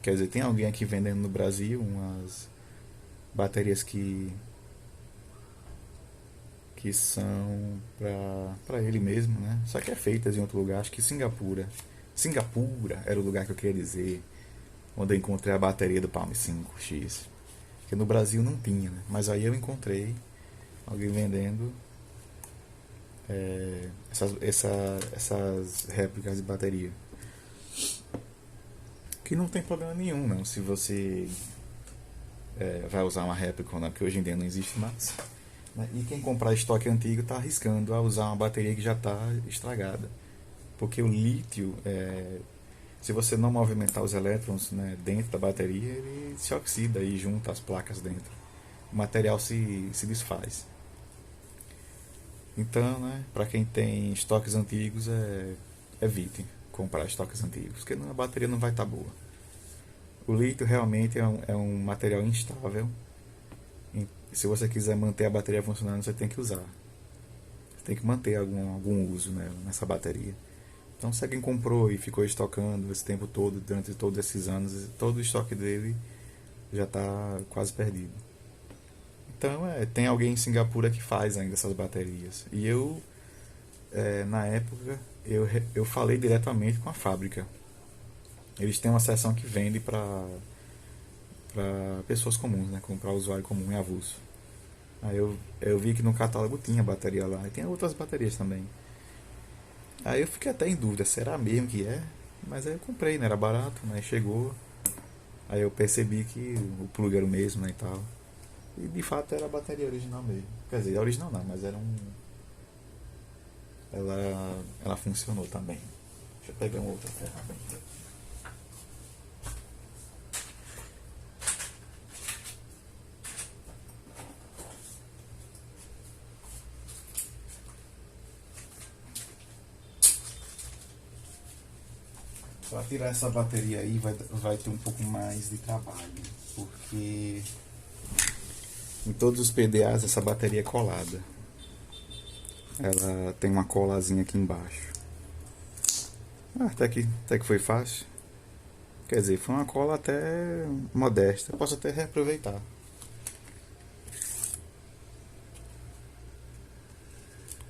Speaker 1: Quer dizer, tem alguém aqui vendendo no Brasil umas baterias que são pra ele mesmo, né? Só que é feitas em outro lugar, acho que Singapura. Singapura era o lugar que eu queria dizer, onde eu encontrei a bateria do Palm 5X. Que no Brasil não tinha, né? Mas aí eu encontrei alguém vendendo essas réplicas de bateria. Que não tem problema nenhum, não, se você vai usar uma réplica ou não, porque hoje em dia não existe mais. Né? E quem comprar estoque antigo está arriscando a usar uma bateria que já está estragada. Porque o lítio, se você não movimentar os elétrons, né, dentro da bateria, ele se oxida e junta as placas dentro. O material se desfaz. Então, né, para quem tem estoques antigos, evite comprar estoques antigos, porque a bateria não vai estar boa. O lítio realmente é um material instável. E se você quiser manter a bateria funcionando, você tem que usar. Você tem que manter algum uso, né, nessa bateria. Então, se alguém comprou e ficou estocando esse tempo todo, durante todos esses anos, todo o estoque dele já está quase perdido. Então, tem alguém em Singapura que faz ainda essas baterias. E eu, na época, eu falei diretamente com a fábrica. Eles têm uma seção que vende para pessoas comuns, né? Para usuário comum e avulso. Aí eu vi que no catálogo tinha bateria lá. E tem outras baterias também. Aí eu fiquei até em dúvida, será mesmo que é? Mas aí eu comprei, né? Era barato, né? Chegou. Aí eu percebi que o plug era o mesmo, né? E tal. E de fato era a bateria original mesmo. Quer dizer, original não, mas era um. Ela funcionou também. Deixa eu pegar uma outra ferramenta. Para tirar essa bateria aí vai ter um pouco mais de trabalho, porque em todos os PDAs essa bateria é colada. Ela tem uma colazinha aqui embaixo. Até que foi fácil. Quer dizer, foi uma cola até modesta. Eu posso até reaproveitar.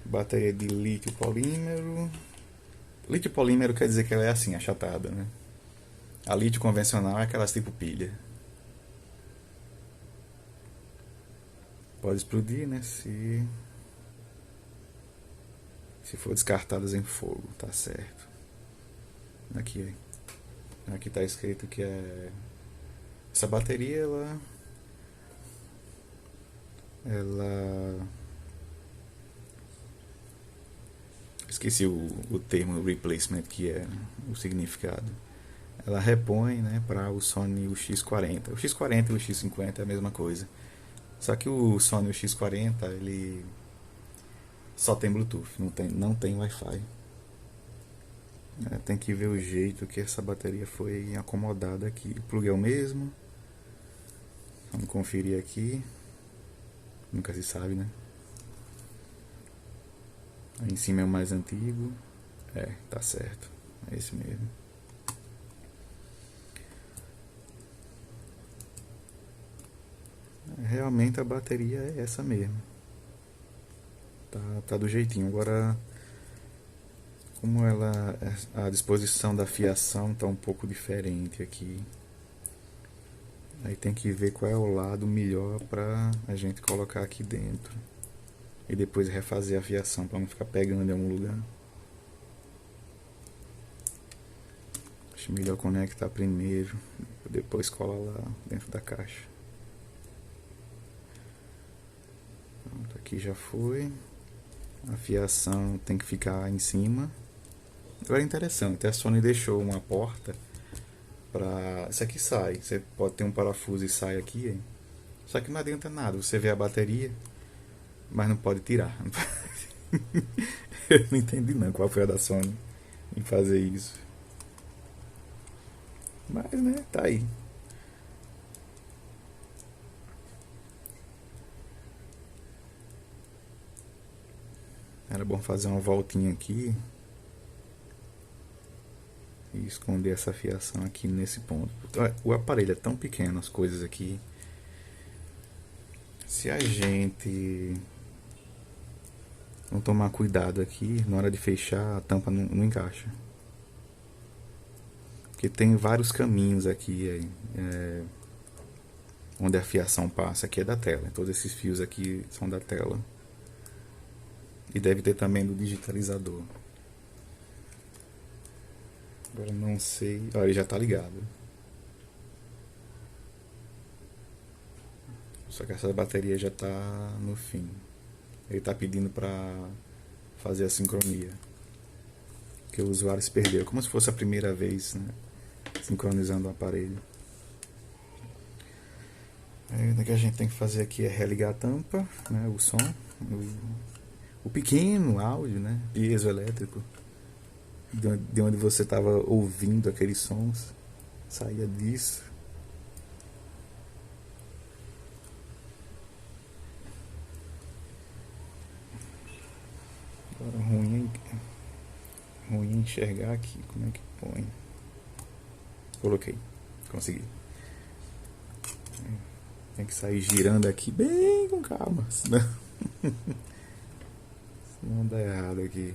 Speaker 1: Bateria de lítio polímero. Lítio polímero quer dizer que ela é assim, achatada, né? A lítio convencional é aquelas tipo pilha. Pode explodir, né? Se for descartadas em fogo, tá certo. Aqui tá escrito que essa bateria ela esqueci o termo replacement, que é o significado. Ela repõe, né, para o Sony UX40. O X40 e o X50 é a mesma coisa. Só que o Sony UX40 ele só tem Bluetooth, não tem Wi-Fi. Tem que ver o jeito que essa bateria foi acomodada aqui. O plug é o mesmo. Vamos conferir aqui. Nunca se sabe, né? Aí em cima é o mais antigo. Tá certo. É esse mesmo. Realmente a bateria é essa mesmo. Tá do jeitinho. Agora, como a disposição da fiação tá um pouco diferente aqui. Aí tem que ver qual é o lado melhor pra a gente colocar aqui dentro. E depois refazer a fiação para não ficar pegando em algum lugar. Acho melhor conectar primeiro, depois colar lá dentro da caixa. Pronto, aqui já foi. A fiação tem que ficar em cima. Agora é interessante, a Sony deixou uma porta para isso aqui sai. Você pode ter um parafuso e sai aqui, hein? Só que não adianta nada, você vê a bateria, mas não pode tirar. Eu não entendi não qual foi a da Sony em fazer isso. Mas, né, tá aí. Era bom fazer uma voltinha aqui e esconder essa fiação aqui nesse ponto. O aparelho é tão pequeno, as coisas aqui. Se a gente não tomar cuidado aqui, na hora de fechar, a tampa não encaixa. Porque tem vários caminhos aqui, onde a fiação passa. Aqui é da tela. Todos esses fios aqui são da tela. E deve ter também do digitalizador. Agora não sei. Olha, ele já tá ligado. Só que essa bateria já tá no fim. Ele tá pedindo pra fazer a sincronia. Que o usuário se perdeu. Como se fosse a primeira vez, né? Sincronizando o aparelho. Aí, o que a gente tem que fazer aqui é religar a tampa, né? O som. O pequeno áudio, né? Piezoelétrico. De onde você estava ouvindo aqueles sons. Saía disso. Agora ruim enxergar aqui. Como é que põe? Coloquei. Consegui. Tem que sair girando aqui bem com calma. Senão dá errado aqui.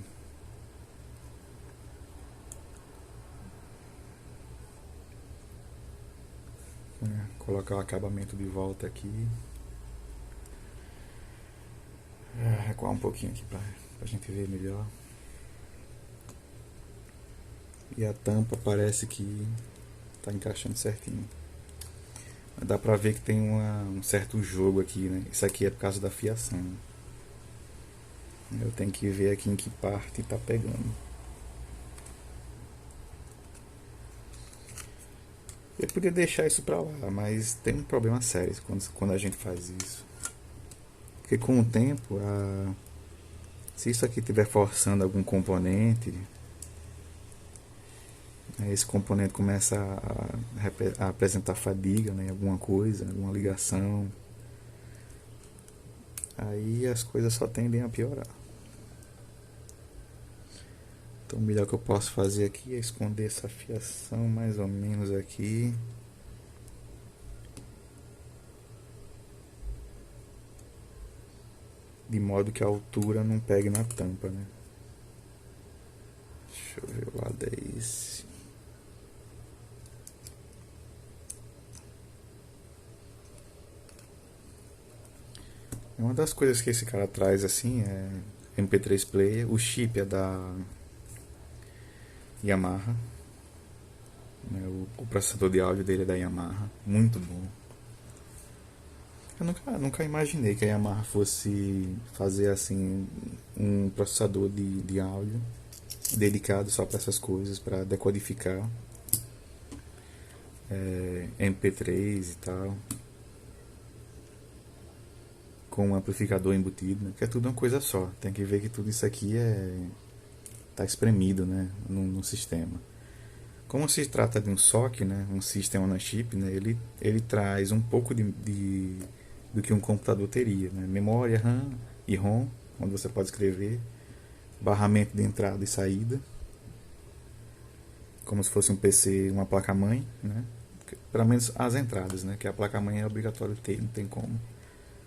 Speaker 1: Colocar o acabamento de volta aqui. Recuar um pouquinho aqui pra gente ver melhor. E a tampa parece que tá encaixando certinho. Dá pra ver que tem um certo jogo aqui, né? Isso aqui é por causa da fiação. Eu tenho que ver aqui em que parte tá pegando. Eu podia deixar isso pra lá, mas tem um problema sério quando a gente faz isso. Porque com o tempo, se isso aqui estiver forçando algum componente, esse componente começa a apresentar fadiga, né, alguma coisa, alguma ligação. Aí as coisas só tendem a piorar. Então o melhor que eu posso fazer aqui é esconder essa fiação mais ou menos aqui. De modo que a altura não pegue na tampa, né? Deixa eu ver o lado é esse. Uma das coisas que esse cara traz assim é MP3 Player. O chip é da Yamaha, né? O processador de áudio dele é da Yamaha. Muito bom. Eu nunca imaginei que a Yamaha fosse fazer assim um processador de áudio dedicado só para essas coisas, para decodificar MP3 e tal, com um amplificador embutido, né? Que é tudo uma coisa só. Tem que ver que tudo isso aqui tá espremido, né, no sistema. Como se trata de um SoC, né, um System on a Chip, né, ele traz um pouco do que um computador teria, né? Memória, RAM e ROM, onde você pode escrever, barramento de entrada e saída, como se fosse um PC, uma placa-mãe, né? Pelo menos as entradas, né? Que a placa-mãe é obrigatório ter, não tem como.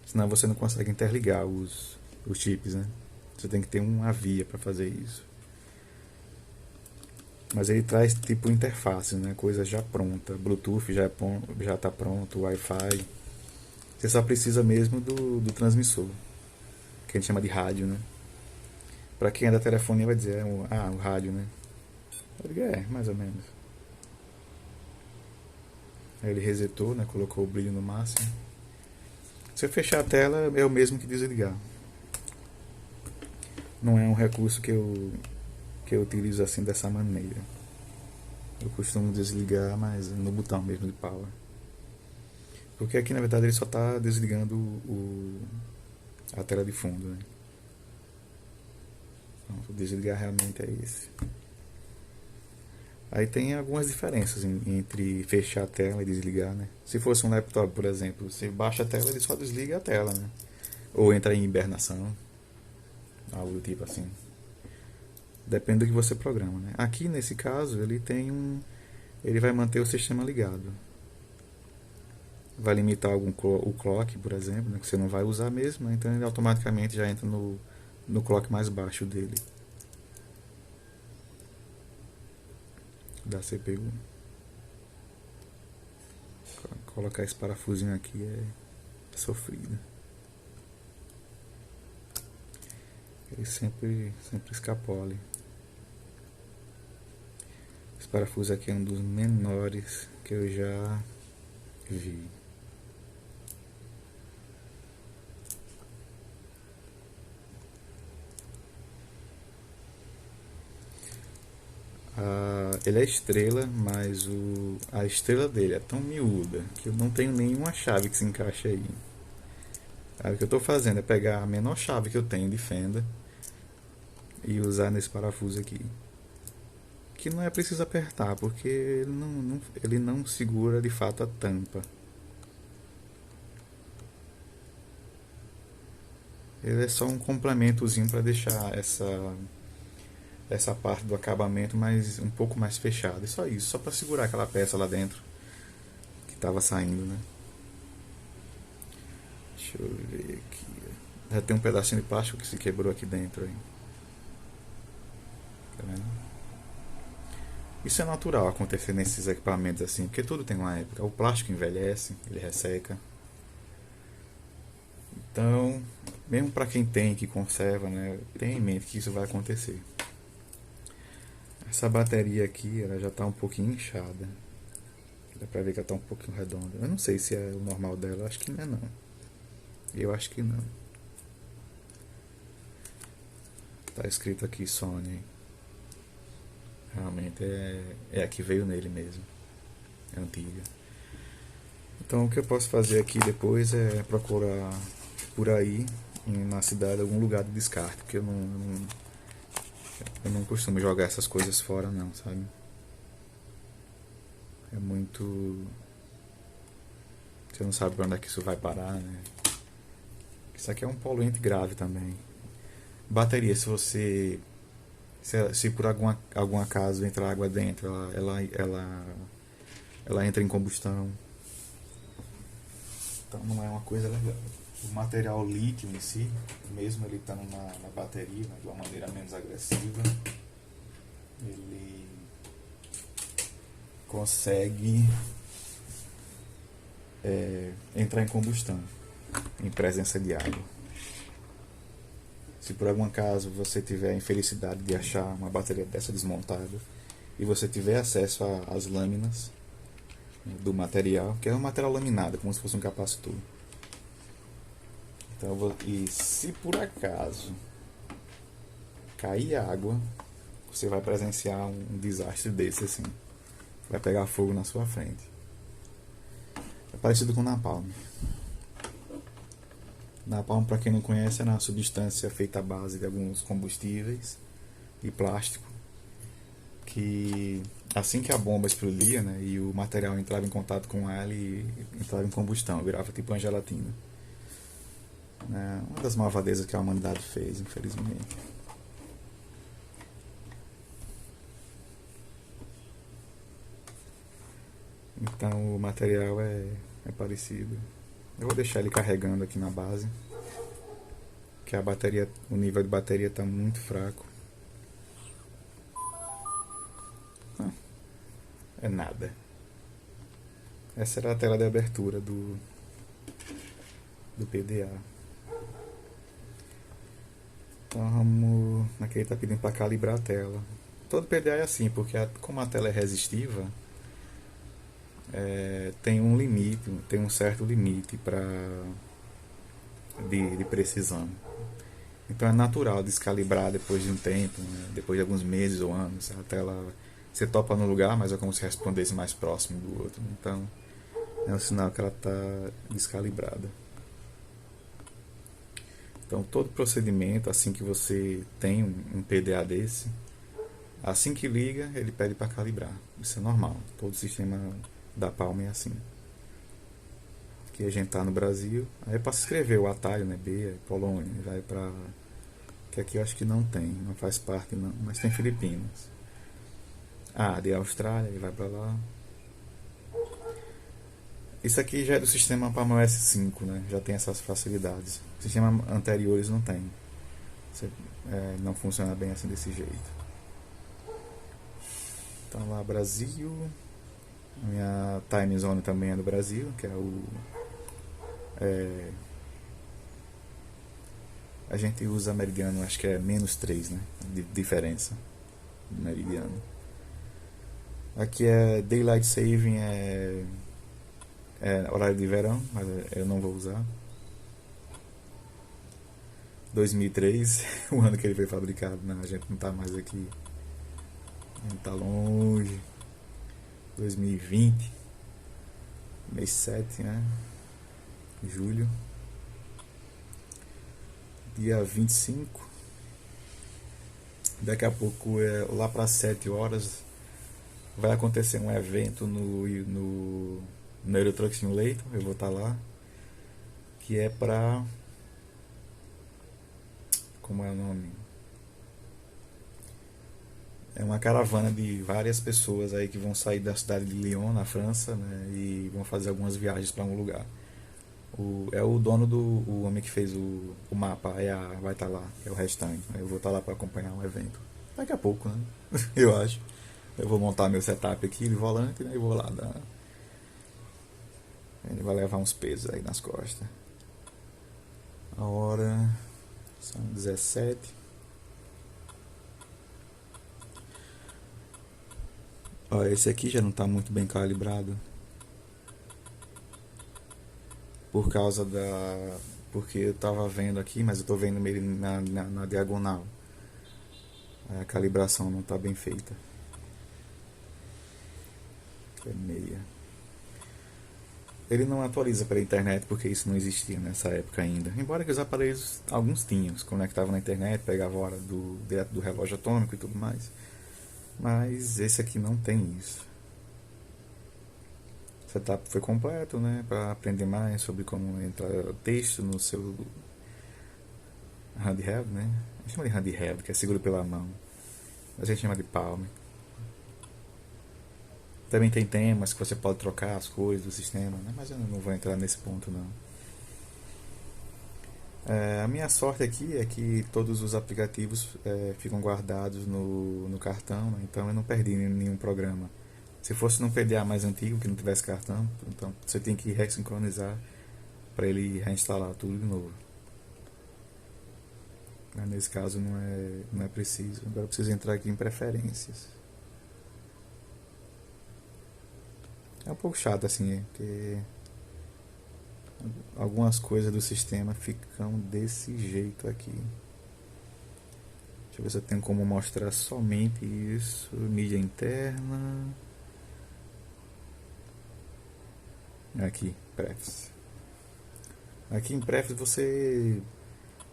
Speaker 1: Senão você não consegue interligar os chips, né? Você tem que ter uma via para fazer isso. Mas ele traz tipo interface, né? Coisa já pronta. Bluetooth já está pronto, Wi-Fi. Você só precisa mesmo do transmissor, que a gente chama de rádio, né? Pra quem é da telefonia vai dizer, o rádio, né? Eu digo, mais ou menos. Aí ele resetou, né? Colocou o brilho no máximo. Se eu fechar a tela, é o mesmo que desligar. Não é um recurso que eu utilizo assim dessa maneira. Eu costumo desligar, mas no botão mesmo de power. Porque aqui na verdade ele só está desligando a tela de fundo, né? Então, o desligar realmente é esse. Aí tem algumas diferenças entre fechar a tela e desligar, né? Se fosse um laptop, por exemplo, você baixa a tela, ele só desliga a tela, né? Ou entra em hibernação. algo do tipo assim. Depende do que você programa, né? Aqui nesse caso ele vai manter o sistema ligado. Vai limitar o clock, por exemplo, né, que você não vai usar mesmo, né? Então ele automaticamente já entra no clock mais baixo dele, da CPU. Colocar esse parafusinho aqui é sofrido. Ele sempre escapole. Esse parafuso aqui é um dos menores que eu já vi. Ele é estrela, mas a estrela dele é tão miúda que eu não tenho nenhuma chave que se encaixe aí. Aí o que eu estou fazendo é pegar a menor chave que eu tenho de fenda e usar nesse parafuso aqui. Que não é preciso apertar, porque ele não segura de fato a tampa. Ele é só um complementozinho para deixar essa parte do acabamento um pouco mais fechada. E só isso, só para segurar aquela peça lá dentro que estava saindo, né? Deixa eu ver aqui. Já tem um pedacinho de plástico que se quebrou aqui dentro. Aí. Tá vendo? Isso é natural acontecer nesses equipamentos assim, porque tudo tem uma época. O plástico envelhece, ele resseca. Então, mesmo para quem tem, que conserva, né, tenha em mente que isso vai acontecer. Essa bateria aqui, ela já está um pouquinho inchada. Dá pra ver que ela está um pouquinho redonda. Eu não sei se é o normal dela, acho que não é não. Eu acho que não. Tá escrito aqui Sony. Realmente é a que veio nele mesmo. É antiga. Então o que eu posso fazer aqui depois é procurar por aí, na cidade, algum lugar de descarte, porque eu não costumo jogar essas coisas fora não, sabe? É muito. Você não sabe pra onde é que isso vai parar, né? Isso aqui é um poluente grave também. Bateria, se você. Se por algum acaso entrar água dentro, ela entra em combustão. Então não é uma coisa legal. O material lítio em si, mesmo ele estando na bateria, né, de uma maneira menos agressiva, ele consegue entrar em combustão em presença de água. Se por algum acaso você tiver a infelicidade de achar uma bateria dessa desmontada e você tiver acesso às lâminas, né, do material, que é um material laminado, como se fosse um capacitor. Então, e se por acaso cair água, você vai presenciar um desastre desse assim. Vai pegar fogo na sua frente. É parecido com napalm. Napalm, para quem não conhece, é uma substância feita à base de alguns combustíveis e plástico que assim que a bomba explodia, né, e o material entrava em contato com ela e entrava em combustão, virava tipo uma gelatina. Uma das malvadezas que a humanidade fez, infelizmente. Então o material é parecido. Eu vou deixar ele carregando aqui na base, que a bateria, o nível de bateria está muito fraco. É nada. Essa era a tela de abertura do PDA. Então vamos. Aqui ele está pedindo para calibrar a tela. Todo PDA é assim, porque como a tela é resistiva, tem um limite, tem um certo limite de precisão. Então é natural descalibrar depois de um tempo, né? Depois de alguns meses ou anos. A tela você topa no lugar, mas é como se respondesse mais próximo do outro. Então é um sinal que ela está descalibrada. Então todo procedimento, assim que você tem um PDA desse, assim que liga, ele pede para calibrar. Isso é normal. Todo sistema da Palm é assim. Aqui a gente tá no Brasil. Aí é para se escrever o atalho, né? B, Polônia, vai para Que aqui eu acho que não tem, não faz parte não, mas tem Filipinas. Ah, de Austrália, e vai pra lá. Isso aqui já é do sistema PalmOS 5, né? Já tem essas facilidades. Sistemas anteriores não tem. Você, não funciona bem assim desse jeito. Então lá, Brasil. A minha time zone também é do Brasil, que é o. É, a gente usa meridiano, acho que é -3, né? De diferença. Meridiano. Aqui é Daylight Saving, é horário de verão, mas eu não vou usar. 2003, o ano que ele foi fabricado, não, a gente não tá mais aqui. A gente tá longe. 2020, mês 7, né? Julho. Dia 25. Daqui a pouco, lá para 7 horas, vai acontecer um evento no Euro Truck Simulator. Eu vou estar lá. Que é pra. Como é o nome? É uma caravana de várias pessoas aí que vão sair da cidade de Lyon, na França, né, e vão fazer algumas viagens para um lugar. É o dono o homem que fez o mapa, vai estar lá, é o restante. Eu vou estar lá para acompanhar o evento. Daqui a pouco, né? Eu acho. Eu vou montar meu setup aqui de volante, né, e vou lá dar. Ele vai levar uns pesos aí nas costas. A hora são 17. Ó, esse aqui já não está muito bem calibrado por causa da. Porque eu estava vendo aqui, mas eu estou vendo ele na diagonal. A calibração não está bem feita. É meia. Ele não atualiza pela internet porque isso não existia nessa época ainda. Embora que os aparelhos, alguns tinham, se conectavam na internet, pegavam a hora direto do relógio atômico e tudo mais. Mas esse aqui não tem isso. O setup foi completo, né? Para aprender mais sobre como entrar texto no seu handheld, né? A gente chama de handheld, que é seguro pela mão. A gente chama de palm. Também tem temas que você pode trocar as coisas do sistema, né? Mas eu não vou entrar nesse ponto não. A minha sorte aqui é que todos os aplicativos ficam guardados no cartão, né? Então eu não perdi nenhum programa. Se fosse num PDA mais antigo que não tivesse cartão, então você tem que ressincronizar para ele reinstalar tudo de novo. Mas nesse caso não é preciso. Agora eu preciso entrar aqui em preferências. É um pouco chato assim, porque algumas coisas do sistema ficam desse jeito aqui. Deixa eu ver se eu tenho como mostrar somente isso. Mídia interna. Aqui, Prefs. Aqui em Prefs você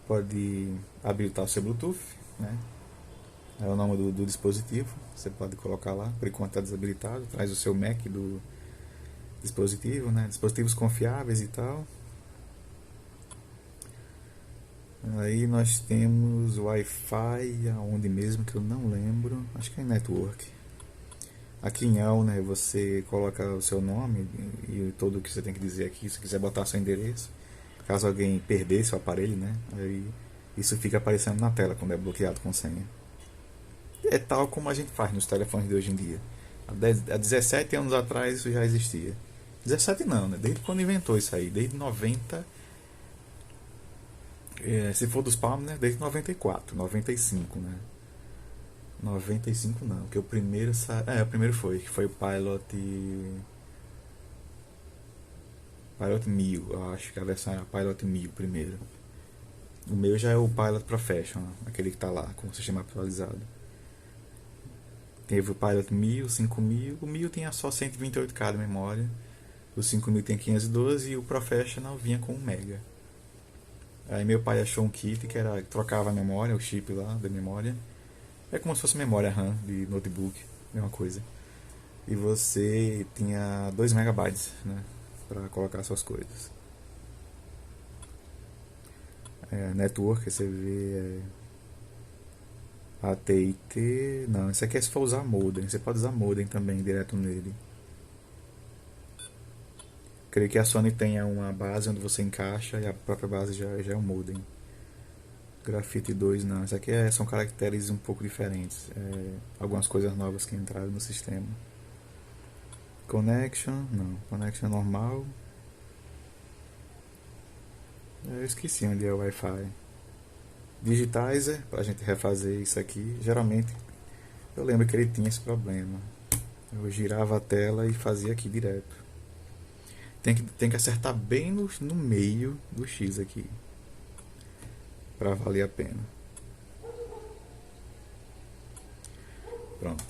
Speaker 1: pode habilitar o seu Bluetooth, né? É o nome do dispositivo. Você pode colocar lá, por enquanto está desabilitado. Traz o seu MAC do dispositivo, né? Dispositivos confiáveis e tal. Aí nós temos Wi-Fi, aonde mesmo que eu não lembro. Acho que é em Network. Aqui em AL, né, você coloca o seu nome e tudo o que você tem que dizer aqui. Se quiser botar seu endereço, caso alguém perder seu aparelho, né, aí isso fica aparecendo na tela quando é bloqueado com senha. É tal como a gente faz nos telefones de hoje em dia. Há 17 anos atrás isso já existia. 17 não, né? Desde quando inventou isso aí, desde 90. Se for dos Palm, né? Desde 94, 95, né? 95 não, porque o primeiro o primeiro que foi o Pilot 1000, eu acho que a versão era Pilot 1000 primeiro. O meu já é o Pilot Professional, aquele que tá lá com o sistema atualizado. Teve o Pilot 1000, 5000, o 1000 tinha só 128K de memória, o 5000 tem 512 e o Professional vinha com 1 mega. Aí meu pai achou um kit que trocava a memória, o chip lá da memória. É como se fosse memória RAM de notebook, mesma coisa. E você tinha 2 megabytes, né, para colocar suas coisas. Network, você vê AT&T, não, isso aqui é se for usar modem. Você pode usar modem também direto nele. Creio que a Sony tenha uma base onde você encaixa e a própria base já é um modem. Grafite 2 não, isso aqui são caracteres um pouco diferentes. Algumas coisas novas que entraram no sistema. Connection, não, connection é normal. Eu esqueci onde é o Wi-Fi. Digitizer, pra gente refazer isso aqui. Geralmente eu lembro que ele tinha esse problema. Eu girava a tela e fazia aqui direto. Tem que acertar bem no meio do X aqui, pra valer a pena. Pronto.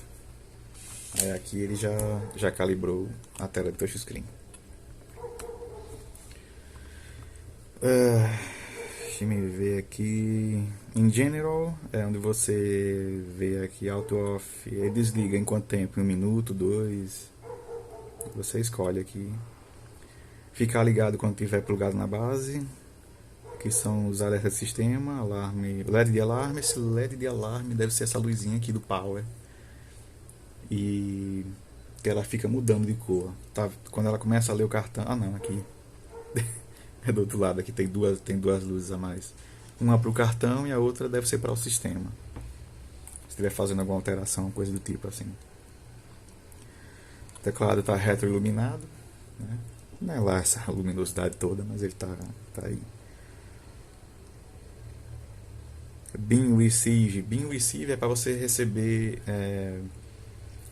Speaker 1: Aí aqui ele já calibrou a tela do touchscreen. Deixa eu ver aqui. Em general, é onde você vê aqui auto off. Ele desliga em quanto tempo? 1 minuto, 2. Você escolhe aqui. Ficar ligado quando estiver plugado na base. Que são os alertas de sistema, alarme, LED de alarme. Esse LED de alarme deve ser essa luzinha aqui do power. E ela fica mudando de cor. Tá? Quando ela começa a ler o cartão. Ah não, aqui. É do outro lado, aqui tem duas luzes a mais. Uma para o cartão e a outra deve ser para o sistema. Se estiver fazendo alguma alteração, coisa do tipo assim. O teclado está retroiluminado, né? Não é lá essa luminosidade toda, mas ele tá aí. Beam Receive. Beam Receive é para você receber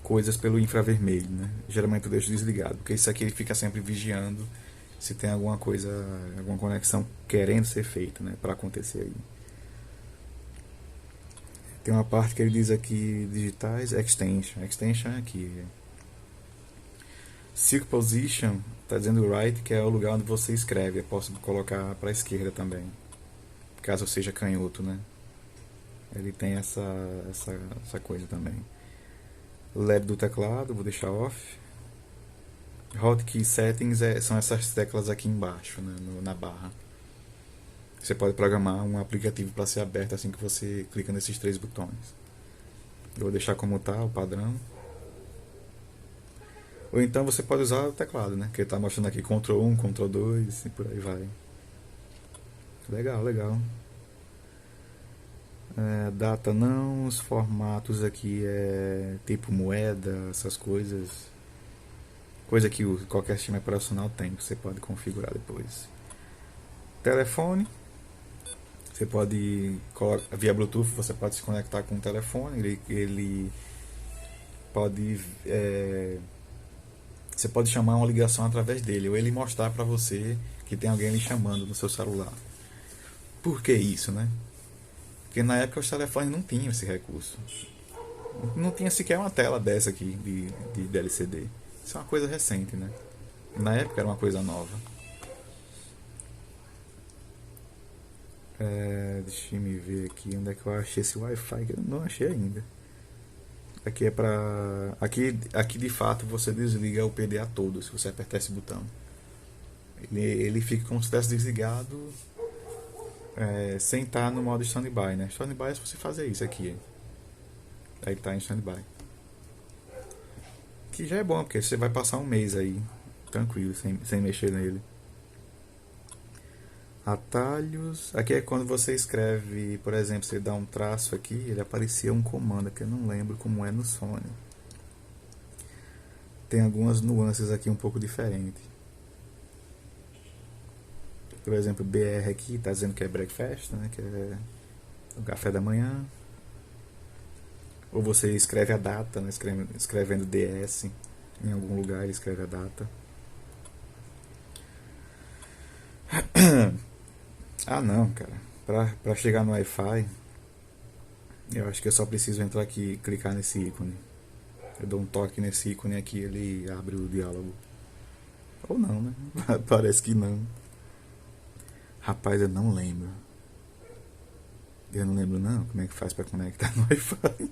Speaker 1: coisas pelo infravermelho, né? Geralmente eu deixo desligado, porque isso aqui ele fica sempre vigiando se tem alguma coisa, alguma conexão querendo ser feita, né, para acontecer aí. Tem uma parte que ele diz aqui digitais extension. Extension é aqui. Circle position está dizendo right, que é o lugar onde você escreve. Eu posso colocar para a esquerda também, caso eu seja canhoto, né? Ele tem essa coisa também. LED do teclado, vou deixar off. Hotkey settings são essas teclas aqui embaixo, né, na barra. Você pode programar um aplicativo para ser aberto assim que você clica nesses 3 botões. Eu vou deixar como tá, o padrão. Ou então você pode usar o teclado, né? Que ele tá mostrando aqui Ctrl 1, Ctrl 2 e por aí vai. Legal, legal. Data não, os formatos aqui é tipo moeda, essas coisas. Coisa que qualquer sistema operacional tem, que você pode configurar depois. Telefone. Você pode, via Bluetooth, você pode se conectar com o telefone. Ele pode. Você pode chamar uma ligação através dele, ou ele mostrar para você que tem alguém lhe chamando no seu celular. Por que isso, né? Porque na época os telefones não tinham esse recurso. Não tinha sequer uma tela dessa aqui de LCD. Isso é uma coisa recente, né? Na época era uma coisa nova. Deixa eu me ver aqui onde é que eu achei esse Wi-Fi, que eu não achei ainda. Aqui é pra. Aqui de fato você desliga o PDA todo se você apertar esse botão. Ele fica como se estivesse desligado sem estar no modo standby, né? Standby é se você fazer isso aqui. Aí tá em standby. Que já é bom, porque você vai passar um mês aí tranquilo, sem mexer nele. Atalhos. Aqui é quando você escreve, por exemplo, você dá um traço aqui, ele aparecia um comando, que eu não lembro como é no Sony. Tem algumas nuances aqui um pouco diferentes. Por exemplo, BR aqui está dizendo que é breakfast, né, que é o café da manhã. Ou você escreve a data, né, escrevendo DS em algum lugar, ele escreve a data. Ah não, cara. Pra chegar no Wi-Fi, eu acho que eu só preciso entrar aqui e clicar nesse ícone. Eu dou um toque nesse ícone aqui, ele abre o diálogo. Ou não, né? Parece que não. Rapaz, eu não lembro. Eu não lembro não como é que faz pra conectar no Wi-Fi.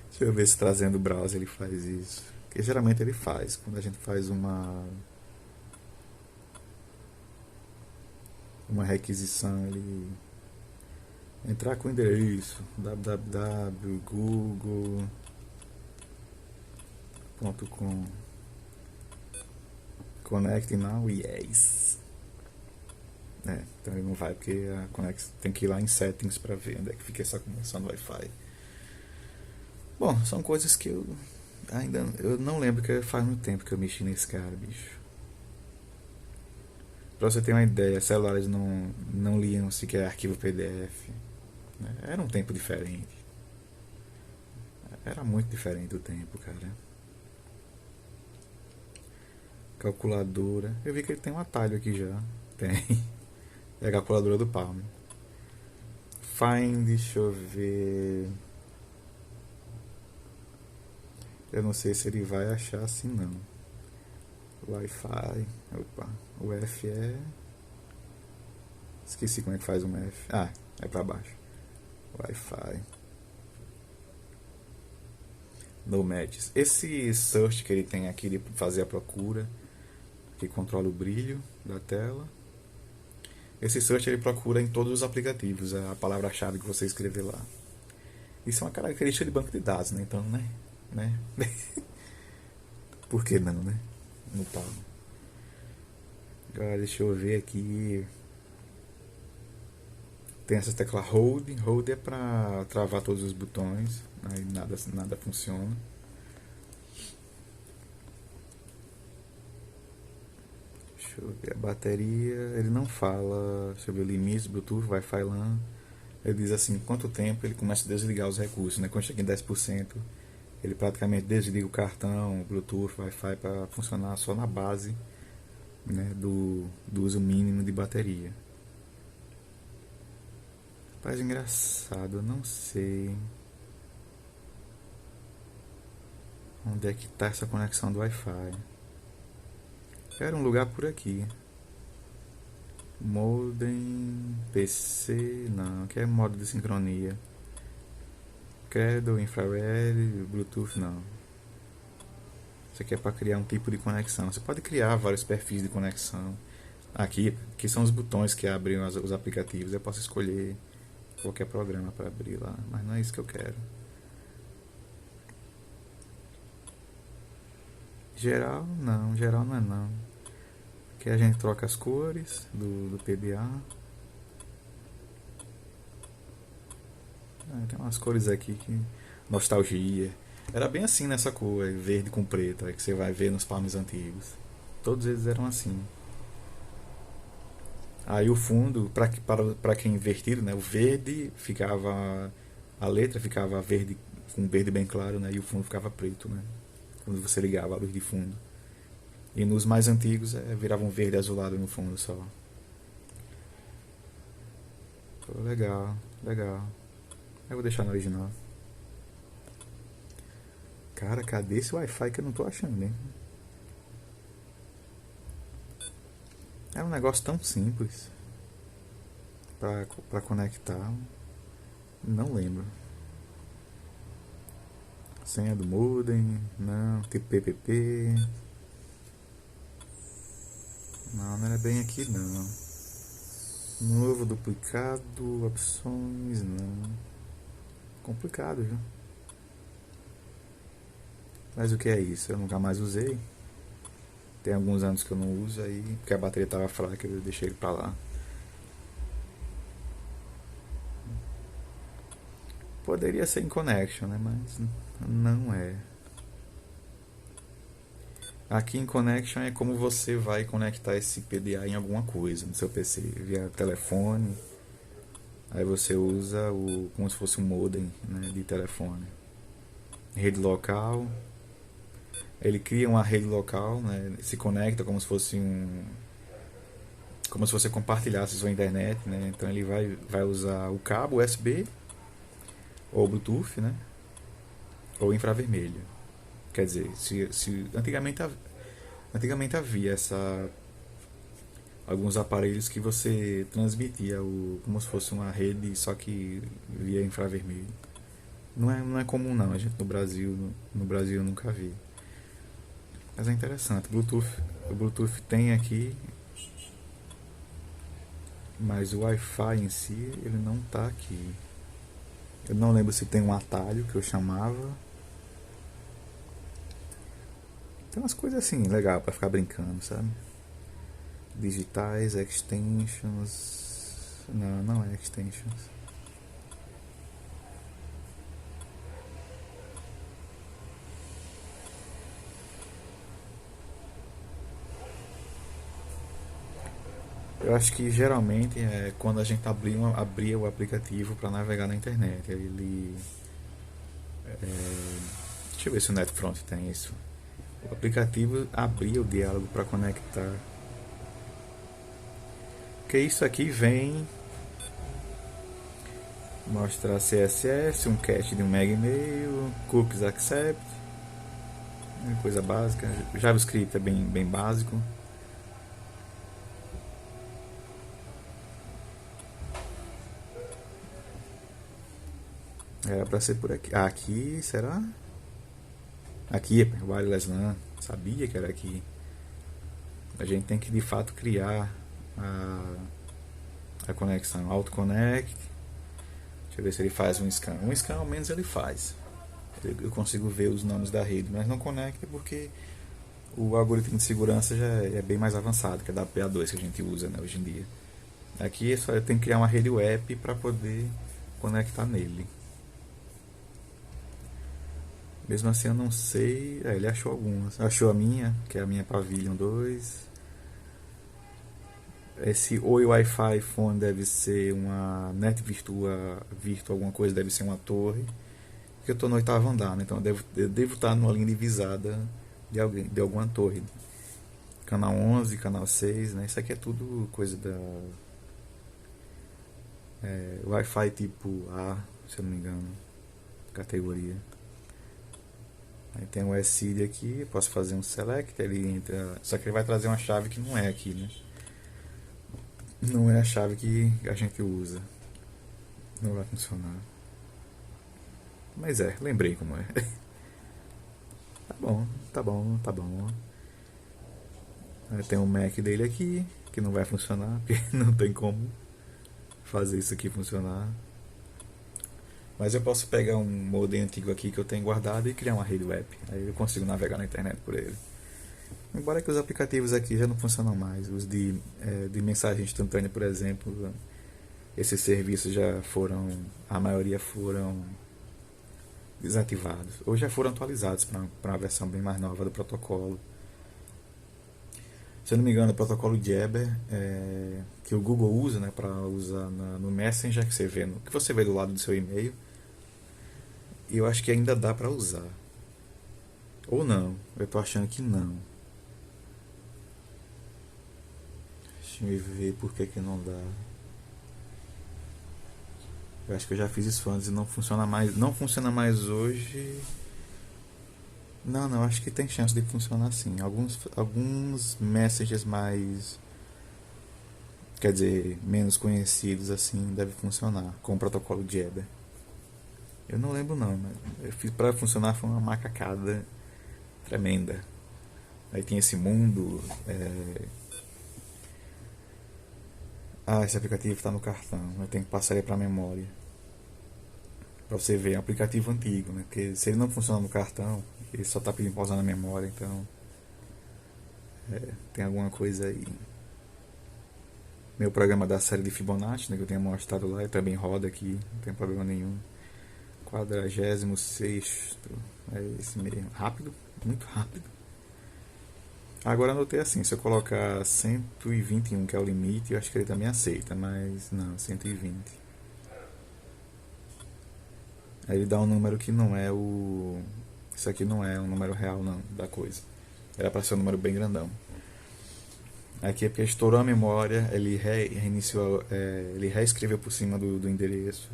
Speaker 1: Deixa eu ver se trazendo o browser ele faz isso. Porque geralmente ele faz. Quando a gente faz uma requisição, Entrar com o endereço www.google.com. Connect now, yes. Então ele não vai porque a Conex tem que ir lá em settings pra ver onde é que fica essa conexão no Wi-Fi. Bom, são coisas que eu não lembro, que faz muito tempo que eu mexi nesse cara, bicho. Pra você ter uma ideia, celulares não liam sequer arquivo PDF, né? Era um tempo diferente. Era muito diferente o tempo, cara. Calculadora. Eu vi que ele tem um atalho aqui já. Tem. É a calculadora do Palm. Find, deixa eu ver. Eu não sei se ele vai achar assim não. Wi-Fi. Opa. O F é. Esqueci como é que faz um F. Ah, é pra baixo. Wi-Fi. No Matches. Esse search que ele tem aqui de fazer a procura, que controla o brilho da tela. Esse search ele procura em todos os aplicativos a palavra-chave que você escrever lá. Isso é uma característica de banco de dados, né? Então, né? Por que não, né? No Palm. Agora deixa eu ver aqui. Tem essa tecla Hold. Hold é pra travar todos os botões. Aí nada funciona. Deixa eu ver a bateria. Ele não fala sobre o limite, Bluetooth, Wi-Fi LAN. Ele diz assim, quanto tempo ele começa a desligar os recursos, né? Quando chega em 10%, ele praticamente desliga o cartão, Bluetooth, Wi-Fi para funcionar só na base, né, do uso mínimo de bateria. Mas engraçado, eu não sei onde é que está essa conexão do Wi-Fi. Era um lugar por aqui. Modem, PC, não, que é modo de sincronia. Cradle, infrared, Bluetooth, não. Isso aqui é para criar um tipo de conexão. Você pode criar vários perfis de conexão. Aqui, que são os botões que abrem os aplicativos. Eu posso escolher qualquer programa para abrir lá, mas não é isso que eu quero. Geral não é não. Aqui a gente troca as cores do PDA. Tem umas cores aqui que. Nostalgia. Era bem assim nessa cor, verde com preto, que você vai ver nos palmes antigos. Todos eles eram assim. Aí o fundo, para quem invertido, né, o verde ficava. A letra ficava verde, com verde bem claro, né, e o fundo ficava preto, né, quando você ligava a luz de fundo. E nos mais antigos virava um verde azulado no fundo só. Pô, legal, legal. Eu vou deixar no original. Cara, cadê esse Wi-Fi que eu não tô achando, hein? É um negócio tão simples pra conectar. Não lembro. Senha do modem, não. Tipo PPP. Não era bem aqui não. Novo duplicado, opções, não. Complicado, viu? Mas o que é isso? Eu nunca mais usei. Tem alguns anos que eu não uso aí, porque a bateria tava fraca, eu deixei ele pra lá. Poderia ser em connection, né? Mas não é. Aqui em connection é como você vai conectar esse PDA em alguma coisa no seu PC, via telefone. Aí você usa como se fosse um modem, né, de telefone. Rede local. Ele cria uma rede local, né, se conecta como se você compartilhasse sua internet, né? Então ele vai usar o cabo USB ou Bluetooth, né? Ou infravermelho. Quer dizer, se antigamente havia alguns aparelhos que você transmitia como se fosse uma rede, só que via infravermelho. Não é comum não, a gente no Brasil eu nunca vi. Mas é interessante, o Bluetooth tem aqui Mas o Wi-Fi em si, ele não tá aqui. Eu não lembro se tem um atalho que eu chamava. Tem umas coisas assim, legal pra ficar brincando, sabe? Digitais, extensions. Não, não é extensions. Eu acho que geralmente é quando a gente abria o aplicativo para navegar na internet. Ele. Deixa eu ver se o NetFront tem isso. O aplicativo abria o diálogo para conectar. Porque isso aqui vem mostrar CSS, um cache de um mega e-mail, cookies accept, coisa básica. JavaScript é bem básico. Era pra ser por aqui. Ah, aqui, será? Aqui, Wireless LAN. Sabia que era aqui. A gente tem que de fato criar a conexão. AutoConnect. Deixa eu ver se ele faz um scan. Um scan ao menos ele faz. Eu consigo ver os nomes da rede, mas não conecta porque o algoritmo de segurança já é bem mais avançado que a da PA2 que a gente usa, né, hoje em dia. Aqui é só eu tenho que criar uma rede web para poder conectar nele. Mesmo assim eu não sei. Ele achou algumas. Achou a minha, que é a minha Pavilion 2. Esse Oi Wi-Fi Phone deve ser uma Net Virtua alguma coisa, deve ser uma torre. Porque eu estou no oitavo andar, né? Então eu devo estar numa linha divisada de alguma torre. Canal 11, canal 6, né? Isso aqui é tudo coisa da Wi-Fi tipo A, se eu não me engano, categoria. Aí tem o SID aqui, posso fazer um select, ele entra. Só que ele vai trazer uma chave que não é aqui, né? Não é a chave que a gente usa. Não vai funcionar. Mas lembrei como é. Tá bom, tá bom, tá bom. Aí tem o Mac dele aqui, que não vai funcionar, porque não tem como fazer isso aqui funcionar. Mas eu posso pegar um modem antigo aqui que eu tenho guardado e criar uma rede web. Aí eu consigo navegar na internet por ele. Embora que os aplicativos aqui já não funcionam mais. Os de mensagem instantânea, por exemplo, esses serviços já foram, a maioria foram desativados. Ou já foram atualizados para uma versão bem mais nova do protocolo. Se eu não me engano, o protocolo Jabber, que o Google usa, né, para usar no Messenger, que você vê do lado do seu e-mail, e eu acho que ainda dá para usar. Ou não, eu tô achando que não. Deixa eu ver por que não dá. Eu acho que eu já fiz isso antes e não funciona mais. Não funciona mais hoje. Não, não, acho que tem chance de funcionar sim. Alguns messages mais, quer dizer, menos conhecidos assim, deve funcionar com o protocolo Jabber. Eu não lembro não, mas para funcionar foi uma macacada tremenda. Aí tem esse mundo. Ah, esse aplicativo está no cartão. Eu tenho que passar ele para a memória. Para você ver, é um aplicativo antigo, né? Porque se ele não funciona no cartão, ele só está pedindo para usar na memória, então tem alguma coisa aí. Meu programa da série de Fibonacci, né, que eu tenho mostrado lá, ele também roda aqui, não tem problema nenhum. 46º, é esse mesmo. Rápido, muito rápido. Agora anotei assim, se eu colocar 121, que é o limite, eu acho que ele também aceita, mas não, 120. Aí ele dá um número que não é o. Isso aqui não é um número real, não, da coisa. Era para ser um número bem grandão. Aqui é porque estourou a memória, ele reiniciou, ele reescreveu por cima do endereço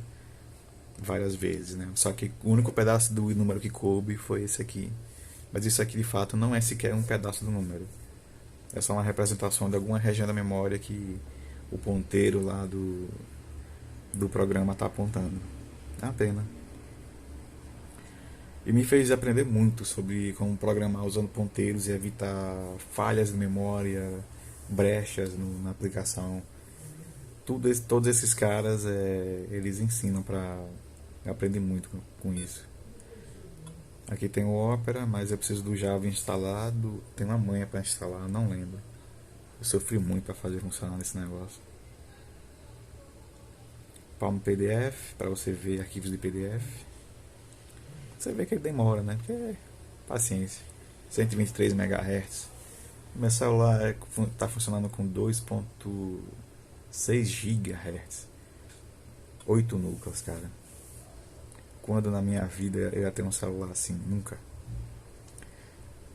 Speaker 1: várias vezes, né? Só que o único pedaço do número que coube foi esse aqui. Mas isso aqui de fato não é sequer um pedaço do número. É só uma representação de alguma região da memória que o ponteiro lá do programa está apontando. É uma pena. E me fez aprender muito sobre como programar usando ponteiros e evitar falhas de memória, brechas na aplicação. todos esses caras, eles ensinam pra. Eu aprendi muito com isso. Aqui tem o Opera, mas eu preciso do Java instalado. Tem uma manha para instalar, não lembro. Eu sofri muito para fazer funcionar esse negócio. Palm PDF, para você ver arquivos de PDF. Você vê que ele demora, né? Porque paciência. 123 MHz. Meu celular está funcionando com 2.6 GHz. 8 núcleos, cara. Quando na minha vida eu ia ter um celular assim? Nunca.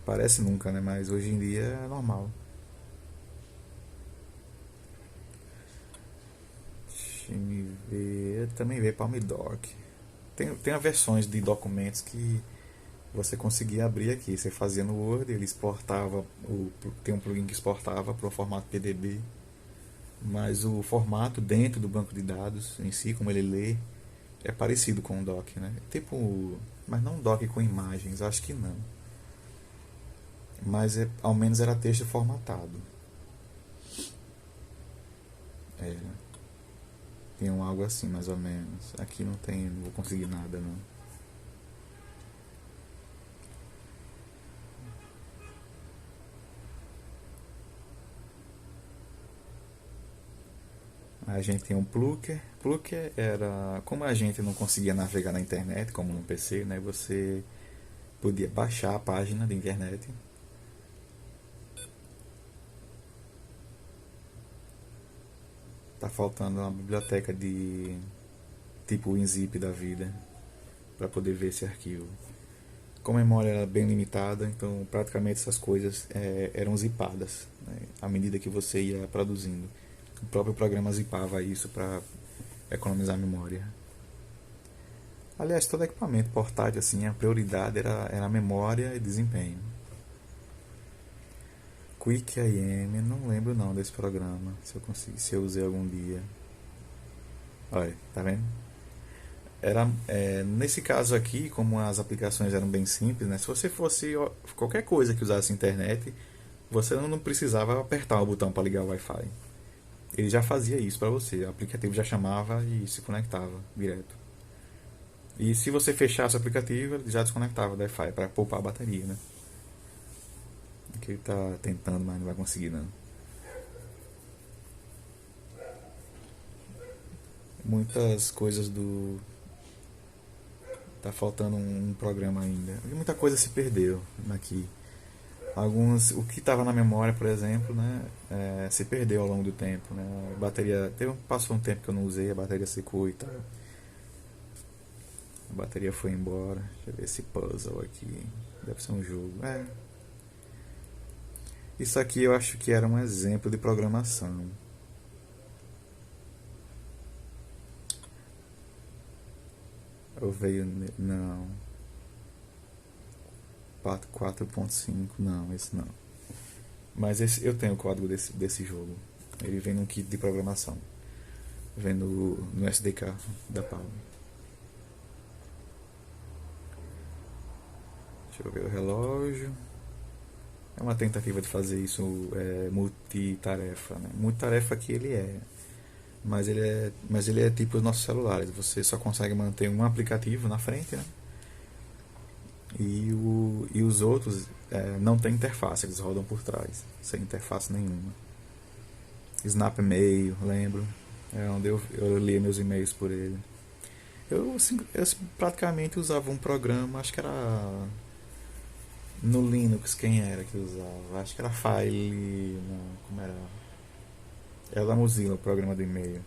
Speaker 1: Parece nunca, né? Mas hoje em dia é normal. Deixa eu ver. Também veio Palm Doc. Tem versões de documentos que você conseguia abrir aqui. Você fazia no Word, ele exportava. Tem um plugin que exportava para o formato PDB. Mas o formato dentro do banco de dados em si, como ele lê, é parecido com o doc, né? Tipo, mas não doc com imagens, acho que não. Mas ao menos era texto formatado. É, tem algo assim, mais ou menos. Aqui não tem, não vou conseguir nada, não. A gente tem um Plucker. Plucker era, como a gente não conseguia navegar na internet, como no PC, né? Você podia baixar a página da internet. Tá faltando uma biblioteca de tipo o WinZip da vida para poder ver esse arquivo. Como a memória era bem limitada, então praticamente essas coisas eram zipadas, né? À medida que você ia produzindo. O próprio programa zipava isso para economizar memória. Aliás, todo equipamento portátil, assim, a prioridade era a memória e desempenho. Quick IM, não lembro não desse programa, se eu usei algum dia. Olha, tá vendo? Nesse caso aqui, como as aplicações eram bem simples, né? Se você fosse qualquer coisa que usasse internet, você não precisava apertar o botão para ligar o Wi-Fi. Ele já fazia isso para você. O aplicativo já chamava e se conectava direto. E se você fechasse o aplicativo, ele já desconectava do Wi-Fi para poupar a bateria, né? Que ele tá tentando, mas não vai conseguir não. Muitas coisas do tá faltando um programa ainda. Muita coisa se perdeu aqui. O que estava na memória, por exemplo, né, se perdeu ao longo do tempo, né? A bateria passou um tempo que eu não usei, a bateria secou e tal. A bateria foi embora. Deixa eu ver esse puzzle aqui. Deve ser um jogo. Isso aqui eu acho que era um exemplo de programação. Eu veio. Não. 4.5, não, esse não. Mas eu tenho o código desse jogo. Ele vem num kit de programação. Vem no SDK da Palm. Deixa eu ver o relógio. É uma tentativa de fazer isso multitarefa, né? Multitarefa que ele é. Mas ele é tipo os nossos celulares. Você só consegue manter um aplicativo na frente, né? E os outros não tem interface, eles rodam por trás, sem interface nenhuma. Snap Mail, lembro. É onde eu lia meus e-mails por ele. Eu praticamente usava um programa, acho que era no Linux, quem era que usava? Acho que era File. Não, como era? Era da Mozilla, o programa de e-mail.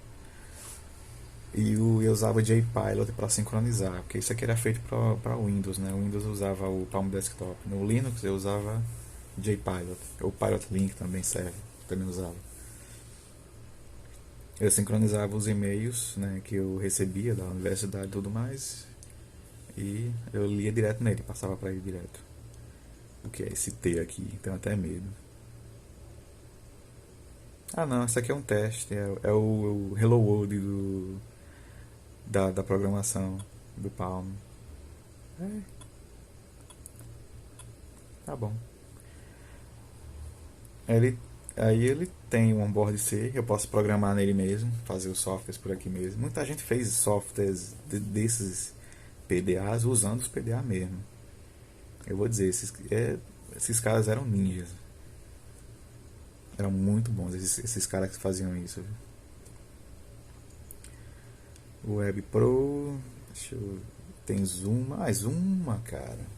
Speaker 1: Eu usava o JPilot para sincronizar, porque isso aqui era feito para Windows, né? O Windows usava o Palm Desktop. No Linux eu usava JPilot. O Pilot Link também serve, também usava. Eu sincronizava os e-mails, né, que eu recebia da universidade e tudo mais, e eu lia direto nele, passava para ele direto. O que é esse T aqui? Tenho até medo. Ah não, isso aqui é um teste, é o Hello World da programação do Palm. É, tá bom. Ele Aí ele tem um onboard C, eu posso programar nele mesmo, fazer os softwares por aqui mesmo. Muita gente fez softwares desses PDAs usando os PDA mesmo. Eu vou dizer, esses caras eram ninjas. Eram muito bons esses caras que faziam isso. O Web Pro, tem Zoom, mais uma, cara.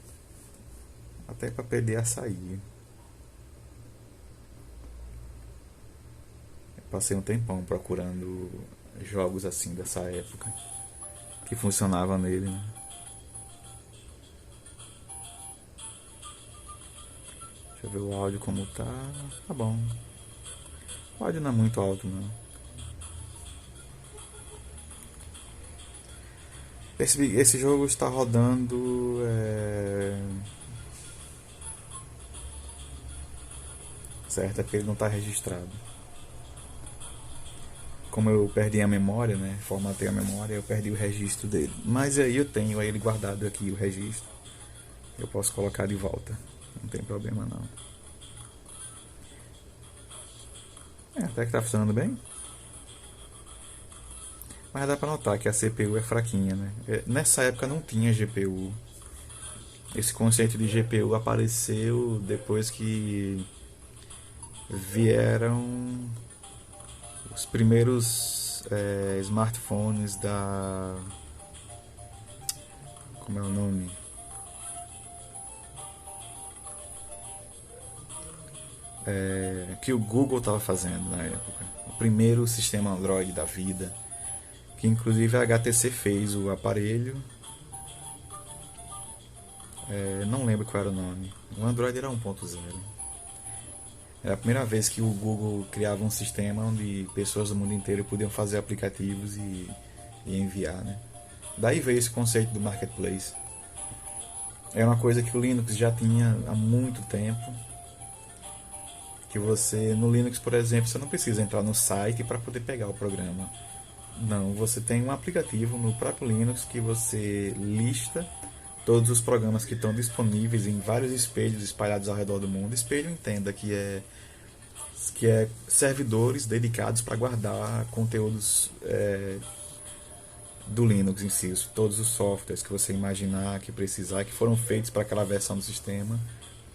Speaker 1: Até pra PDA sair. Passei um tempão procurando jogos assim dessa época que funcionava nele, né? Deixa eu ver o áudio como tá. Tá bom. O áudio não é muito alto, não. Esse jogo está rodando. Certo, é porque ele não está registrado. Como eu perdi a memória, né? Formatei a memória, eu perdi o registro dele. Mas aí eu tenho ele guardado aqui, o registro. Eu posso colocar de volta. Não tem problema não. Até que tá funcionando bem. Mas dá pra notar que a CPU é fraquinha, né? Nessa época não tinha GPU. Esse conceito de GPU apareceu depois que vieram os primeiros smartphones da. Como é o nome? Que o Google estava fazendo na época. O primeiro sistema Android da vida. Que inclusive a HTC fez o aparelho. Não lembro qual era o nome. O Android era 1.0. Era a primeira vez que o Google criava um sistema onde pessoas do mundo inteiro podiam fazer aplicativos e enviar, né? Daí veio esse conceito do marketplace. É uma coisa que o Linux já tinha há muito tempo. Que você, no Linux, por exemplo, você não precisa entrar no site para poder pegar o programa. Não, você tem um aplicativo no próprio Linux que você lista todos os programas que estão disponíveis em vários espelhos espalhados ao redor do mundo. Espelho, entenda que é servidores dedicados para guardar conteúdos do Linux em si, todos os softwares que você imaginar, que precisar, que foram feitos para aquela versão do sistema,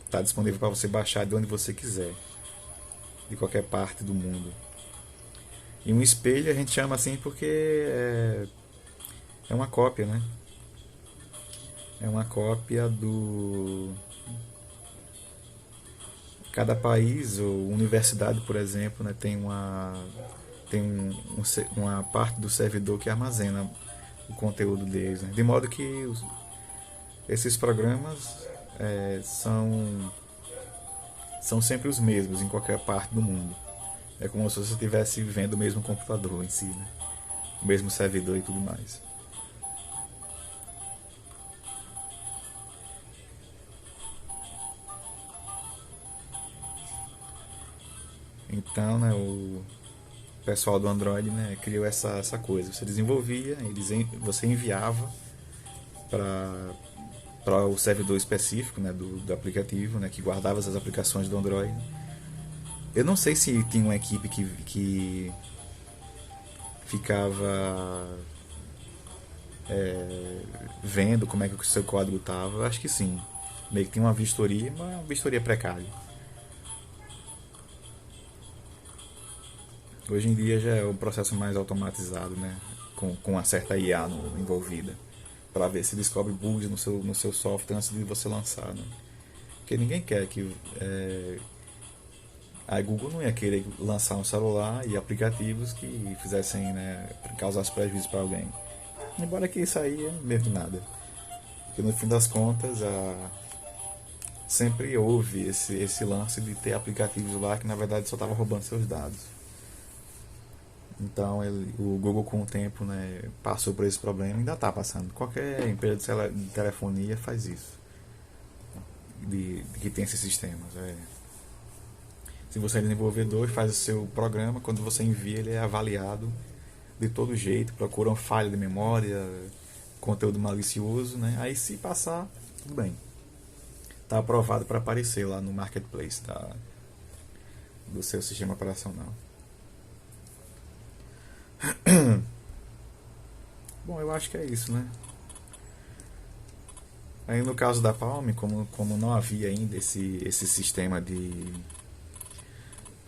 Speaker 1: está disponível para você baixar de onde você quiser, de qualquer parte do mundo. E um espelho a gente chama assim porque é uma cópia, né? É uma cópia do. Cada país ou universidade, por exemplo, né, tem uma parte do servidor que armazena o conteúdo deles, né? De modo que esses programas são sempre os mesmos em qualquer parte do mundo. É como se você estivesse vendo o mesmo computador em si, né? O mesmo servidor e tudo mais. Então, né, o pessoal do Android, né, criou essa coisa. Você desenvolvia, você enviava para o servidor específico, né, do aplicativo, né, que guardava as aplicações do Android. Eu não sei se tinha uma equipe que ficava vendo como é que o seu código estava. Eu acho que sim. Meio que tinha uma vistoria, mas uma vistoria precária. Hoje em dia já é um processo mais automatizado, né? Com uma certa IA envolvida. Para ver se descobre bugs no seu software antes de você lançar, né? Porque ninguém quer que. A Google não ia querer lançar um celular e aplicativos que fizessem, né, causassem prejuízo para alguém. Embora que isso aí é mesmo nada. Porque no fim das contas, sempre houve esse lance de ter aplicativos lá que na verdade só estavam roubando seus dados. Então o Google com o tempo, né, passou por esse problema e ainda está passando. Qualquer empresa de telefonia faz isso. Que tem esses sistemas. Se você é desenvolvedor e faz o seu programa, quando você envia ele é avaliado de todo jeito, procura uma falha de memória, conteúdo malicioso, né? Aí se passar, tudo bem. Está aprovado para aparecer lá no marketplace do seu sistema operacional. Bom, eu acho que é isso, né? Aí no caso da Palm, como não havia ainda esse sistema de.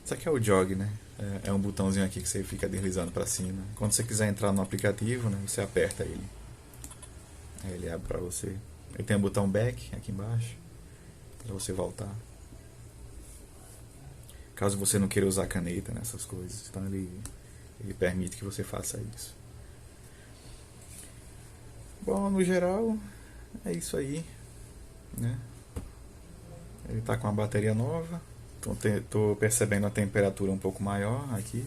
Speaker 1: Isso aqui é o jog, né? É um botãozinho aqui que você fica deslizando para cima. Quando você quiser entrar no aplicativo, né, você aperta ele. Aí ele abre para você. Aí tem o botão back aqui embaixo para você voltar. Caso você não queira usar caneta nessas coisas, então ele permite que você faça isso. Bom, no geral é isso aí, né? Ele está com a bateria nova. Tô percebendo a temperatura um pouco maior aqui.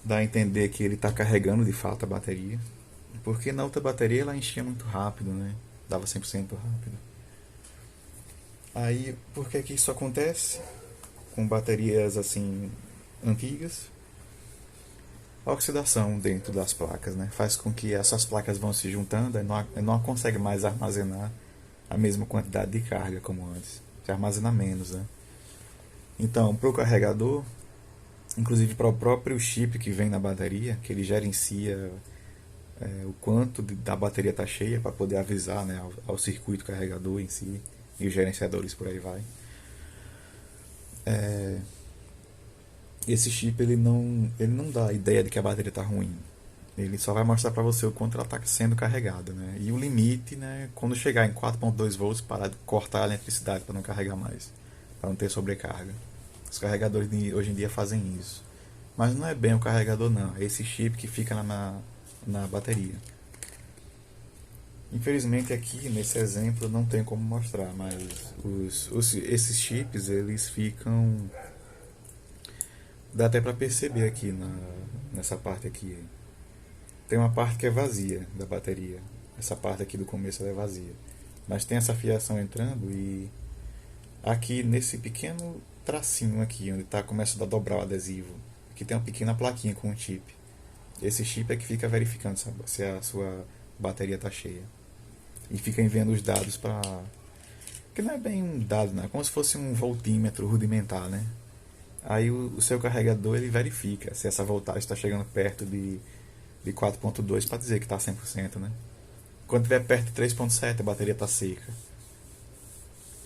Speaker 1: Dá a entender que ele está carregando de fato a bateria. Porque na outra bateria ela enchia muito rápido, né? Dava 100% rápido. Aí, por que isso acontece? Com baterias assim antigas, a oxidação dentro das placas, né? Faz com que essas placas vão se juntando e não consegue mais armazenar a mesma quantidade de carga como antes. Se armazena menos, né? Então, para o carregador, inclusive para o próprio chip que vem na bateria, que ele gerencia o quanto da bateria está cheia para poder avisar, né, ao circuito carregador em si e os gerenciadores por aí vai. Esse chip ele não dá a ideia de que a bateria está ruim. Ele só vai mostrar para você o quanto ela está sendo carregada, né? E o limite, né, quando chegar em 4.2 volts, parar de cortar a eletricidade para não carregar mais, para não ter sobrecarga. Os carregadores hoje em dia fazem isso. Mas não é bem o carregador não, é esse chip que fica na bateria. Infelizmente aqui nesse exemplo não tem como mostrar, mas esses chips eles ficam. Dá até para perceber aqui nessa parte aqui. Tem uma parte que é vazia da bateria. Essa parte aqui do começo ela é vazia. Mas tem essa fiação entrando e aqui nesse pequeno tracinho aqui, onde começa a dobrar o adesivo, aqui tem uma pequena plaquinha com um chip. Esse chip é que fica verificando se a sua bateria está cheia. E fica enviando os dados para. Que não é bem um dado, né? É como se fosse um voltímetro rudimentar, né? Aí o seu carregador ele verifica se essa voltagem está chegando perto de 4.2 para dizer que está 100%, né? Quando estiver perto de 3.7 a bateria está seca.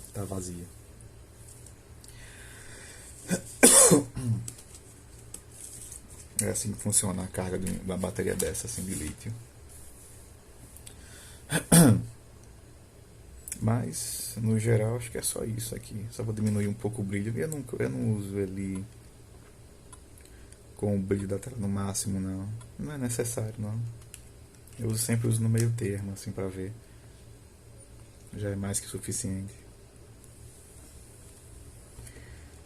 Speaker 1: Está vazia. É assim que funciona a carga de uma bateria dessa, assim, de lítio. Mas, no geral, acho que é só isso aqui. Só vou diminuir um pouco o brilho. Eu não uso ele com o brilho da tela no máximo, não. Não é necessário, não. Eu sempre uso no meio termo, assim, pra ver. Já é mais que suficiente.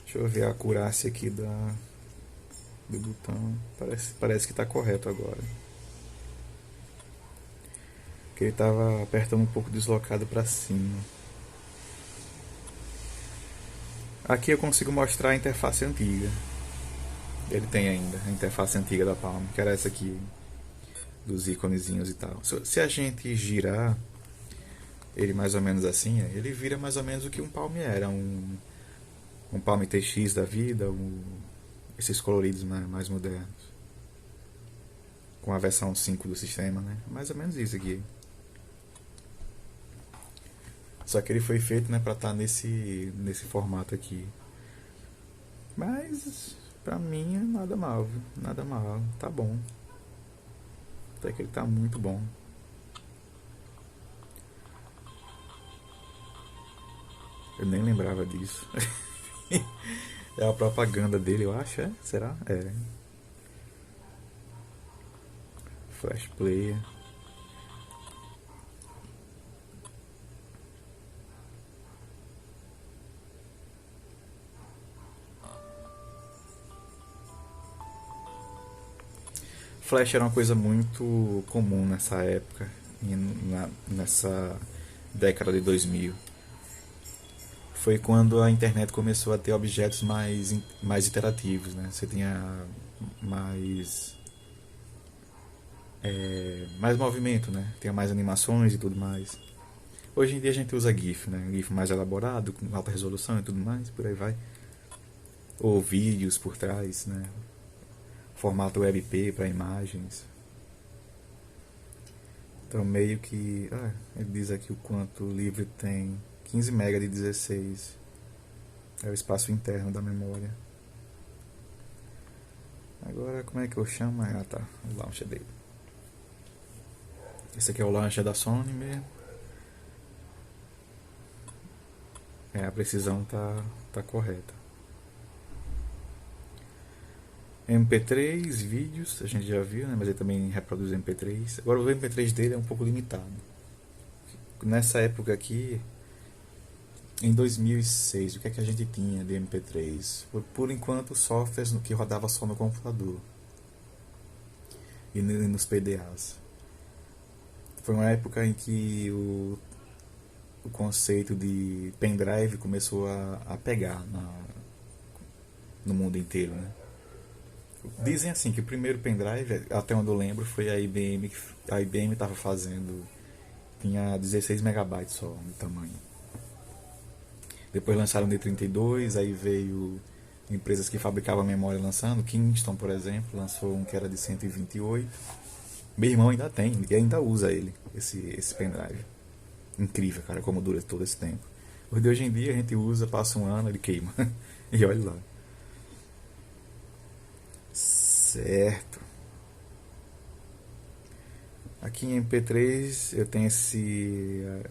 Speaker 1: Deixa eu ver a acurácia aqui do botão. Parece que tá correto agora. Que ele tava apertando um pouco deslocado para cima. Aqui eu consigo mostrar a interface antiga. Ele tem ainda a interface antiga da Palm, que era essa aqui, dos íconezinhos e tal. Se a gente girar ele mais ou menos assim, ele vira mais ou menos o que um Palm era, um Palm TX da vida, esses coloridos mais modernos, com a versão 5 do sistema, né? Mais ou menos isso aqui. Só que ele foi feito, né, pra estar nesse formato aqui. Mas pra mim é nada mal, viu? Nada mal, tá bom. Até que ele tá muito bom. Eu nem lembrava disso. É a propaganda dele, eu acho, é? Será? É. Flash Player. Flash era uma coisa muito comum nessa época, nessa década de 2000. Foi quando a internet começou a ter objetos mais interativos, né? Você tinha mais movimento, né? Tinha mais animações e tudo mais. Hoje em dia a gente usa GIF, né? GIF mais elaborado, com alta resolução e tudo mais, por aí vai. ou vídeos por trás, né? Formato WebP para imagens. Então meio que, ele diz aqui o quanto o livro tem, 15 MB de 16, é o espaço interno da memória. Agora como é que eu chamo? Ah tá, o launcher dele. Esse aqui é o launcher da Sony mesmo. A precisão tá correta. MP3, vídeos, a gente já viu, né? Mas ele também reproduz MP3. Agora o MP3 dele é um pouco limitado. Nessa época aqui, em 2006, o que é que a gente tinha de MP3? Por enquanto, softwares que rodava só no computador e nos PDAs. Foi uma época em que o conceito de pendrive começou a pegar no mundo inteiro, né? Dizem assim que o primeiro pendrive, até onde eu lembro, foi a IBM. A IBM estava fazendo, tinha 16 megabytes só de tamanho. Depois lançaram o D32, aí veio empresas que fabricavam memória lançando. Kingston, por exemplo, lançou um que era de 128. Meu irmão ainda tem e ainda usa ele, esse pendrive. Incrível, cara, como dura todo esse tempo. O de hoje em dia a gente usa, passa um ano, ele queima. E olha lá. Certo. Aqui em MP3 eu tenho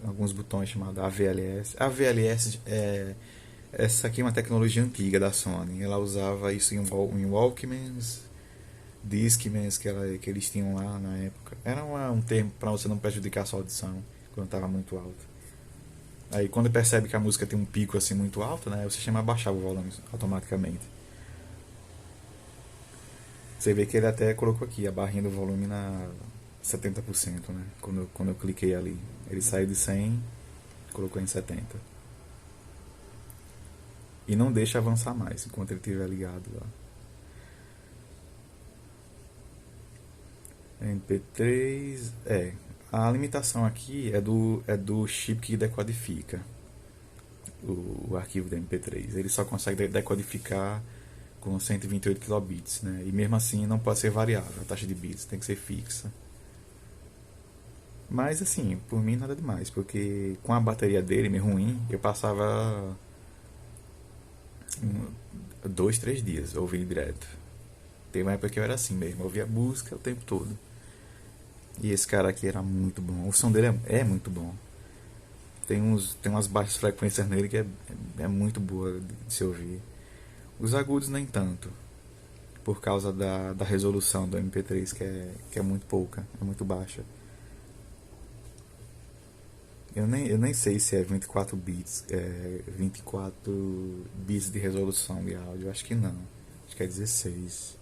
Speaker 1: alguns botões chamados AVLS. AVLS essa aqui é uma tecnologia antiga da Sony. Ela usava isso em Walkmans, Discmans que eles tinham lá na época. Era um termo para você não prejudicar a sua audição quando estava muito alto. Aí quando percebe que a música tem um pico assim muito alto, né, o sistema abaixava o volume automaticamente. Você vê que ele até colocou aqui a barrinha do volume na 70%, né? Quando eu cliquei ali. Ele saiu de 100, colocou em 70. E não deixa avançar mais enquanto ele estiver ligado lá. MP3. A limitação aqui é do chip que decodifica o arquivo da MP3. Ele só consegue decodificar com 128 kilobits, né? E mesmo assim não pode ser variável a taxa de bits, tem que ser fixa. Mas assim, por mim nada demais, porque com a bateria dele meio ruim, eu passava 2, 3 dias ouvindo direto. Teve uma época que eu era assim mesmo, eu ouvia música o tempo todo. E esse cara aqui era muito bom. O som dele é muito bom. Tem umas baixas frequências nele que é muito boa de se ouvir. Os agudos nem tanto, por causa da resolução do MP3 que é muito pouca, é muito baixa. Eu nem sei se é 24 bits, 24 bits de resolução de áudio, acho que não. Acho que é 16.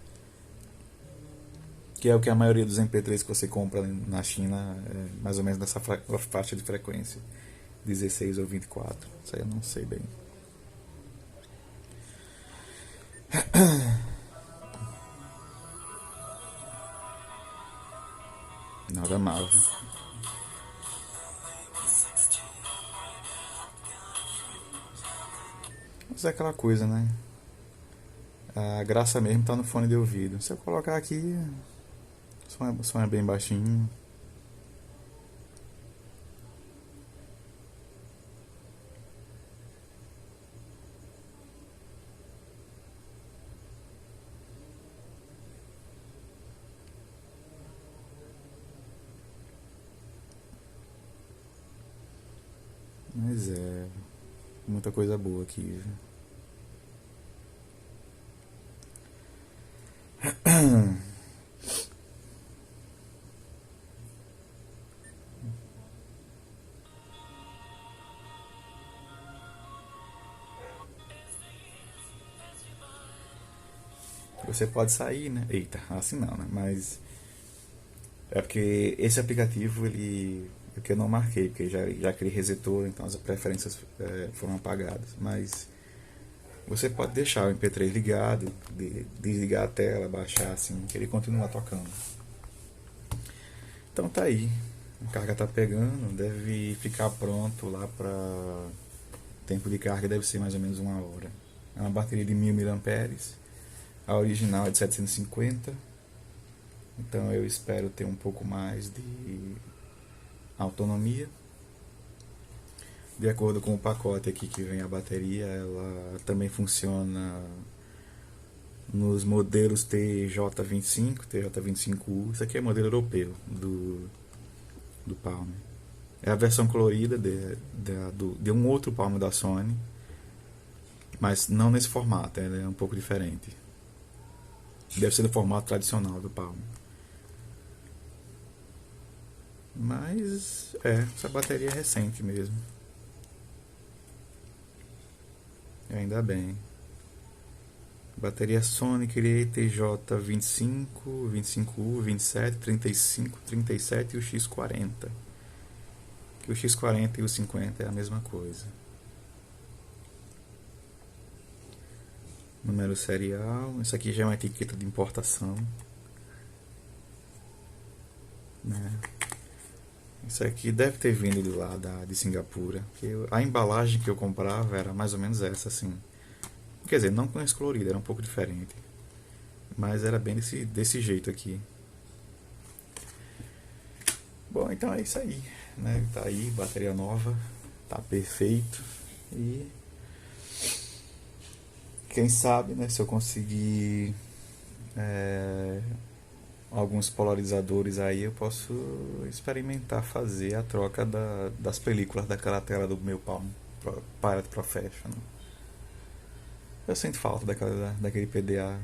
Speaker 1: Que é o que a maioria dos MP3 que você compra na China é mais ou menos nessa faixa de frequência. 16 ou 24. Isso aí eu não sei bem. Nada mal. Mas é aquela coisa, né? A graça mesmo tá no fone de ouvido. Se eu colocar aqui, o som é bem baixinho. Mas muita coisa boa aqui, viu? Você pode sair, né? Eita, assim não, né? Mas é porque esse aplicativo, é que eu não marquei, porque já que ele resetou, então as preferências foram apagadas. Mas você pode deixar o MP3 ligado, desligar a tela, baixar assim, que ele continua tocando. Então tá aí. A carga tá pegando, deve ficar pronto lá pra. O tempo de carga deve ser mais ou menos 1 hora. É uma bateria de 1000 mAh. A original é de 750. Então eu espero ter um pouco mais de autonomia. De acordo com o pacote aqui que vem a bateria, ela também funciona nos modelos TJ25, TJ25U. Isso aqui é modelo europeu do Palm. É a versão colorida de um outro Palm da Sony, mas não nesse formato, ela é um pouco diferente. Deve ser do formato tradicional do Palm. Mas essa bateria é recente mesmo. Ainda bem. Bateria Sony Creator J25, 25U, 27, 35, 37 e o X40. Que o X40 e o 50 é a mesma coisa. Número serial. Isso aqui já é uma etiqueta de importação, né? Isso aqui deve ter vindo de lá, de Singapura. A embalagem que eu comprava era mais ou menos essa, assim. Quer dizer, não com esse colorido, era um pouco diferente. Mas era bem desse jeito aqui. Bom, então é isso aí, né? Tá aí, bateria nova, tá perfeito. E quem sabe, né, se eu conseguir alguns polarizadores aí, eu posso experimentar fazer a troca das películas daquela tela do meu Palm Pilot Professional. Eu sinto falta daquele PDA.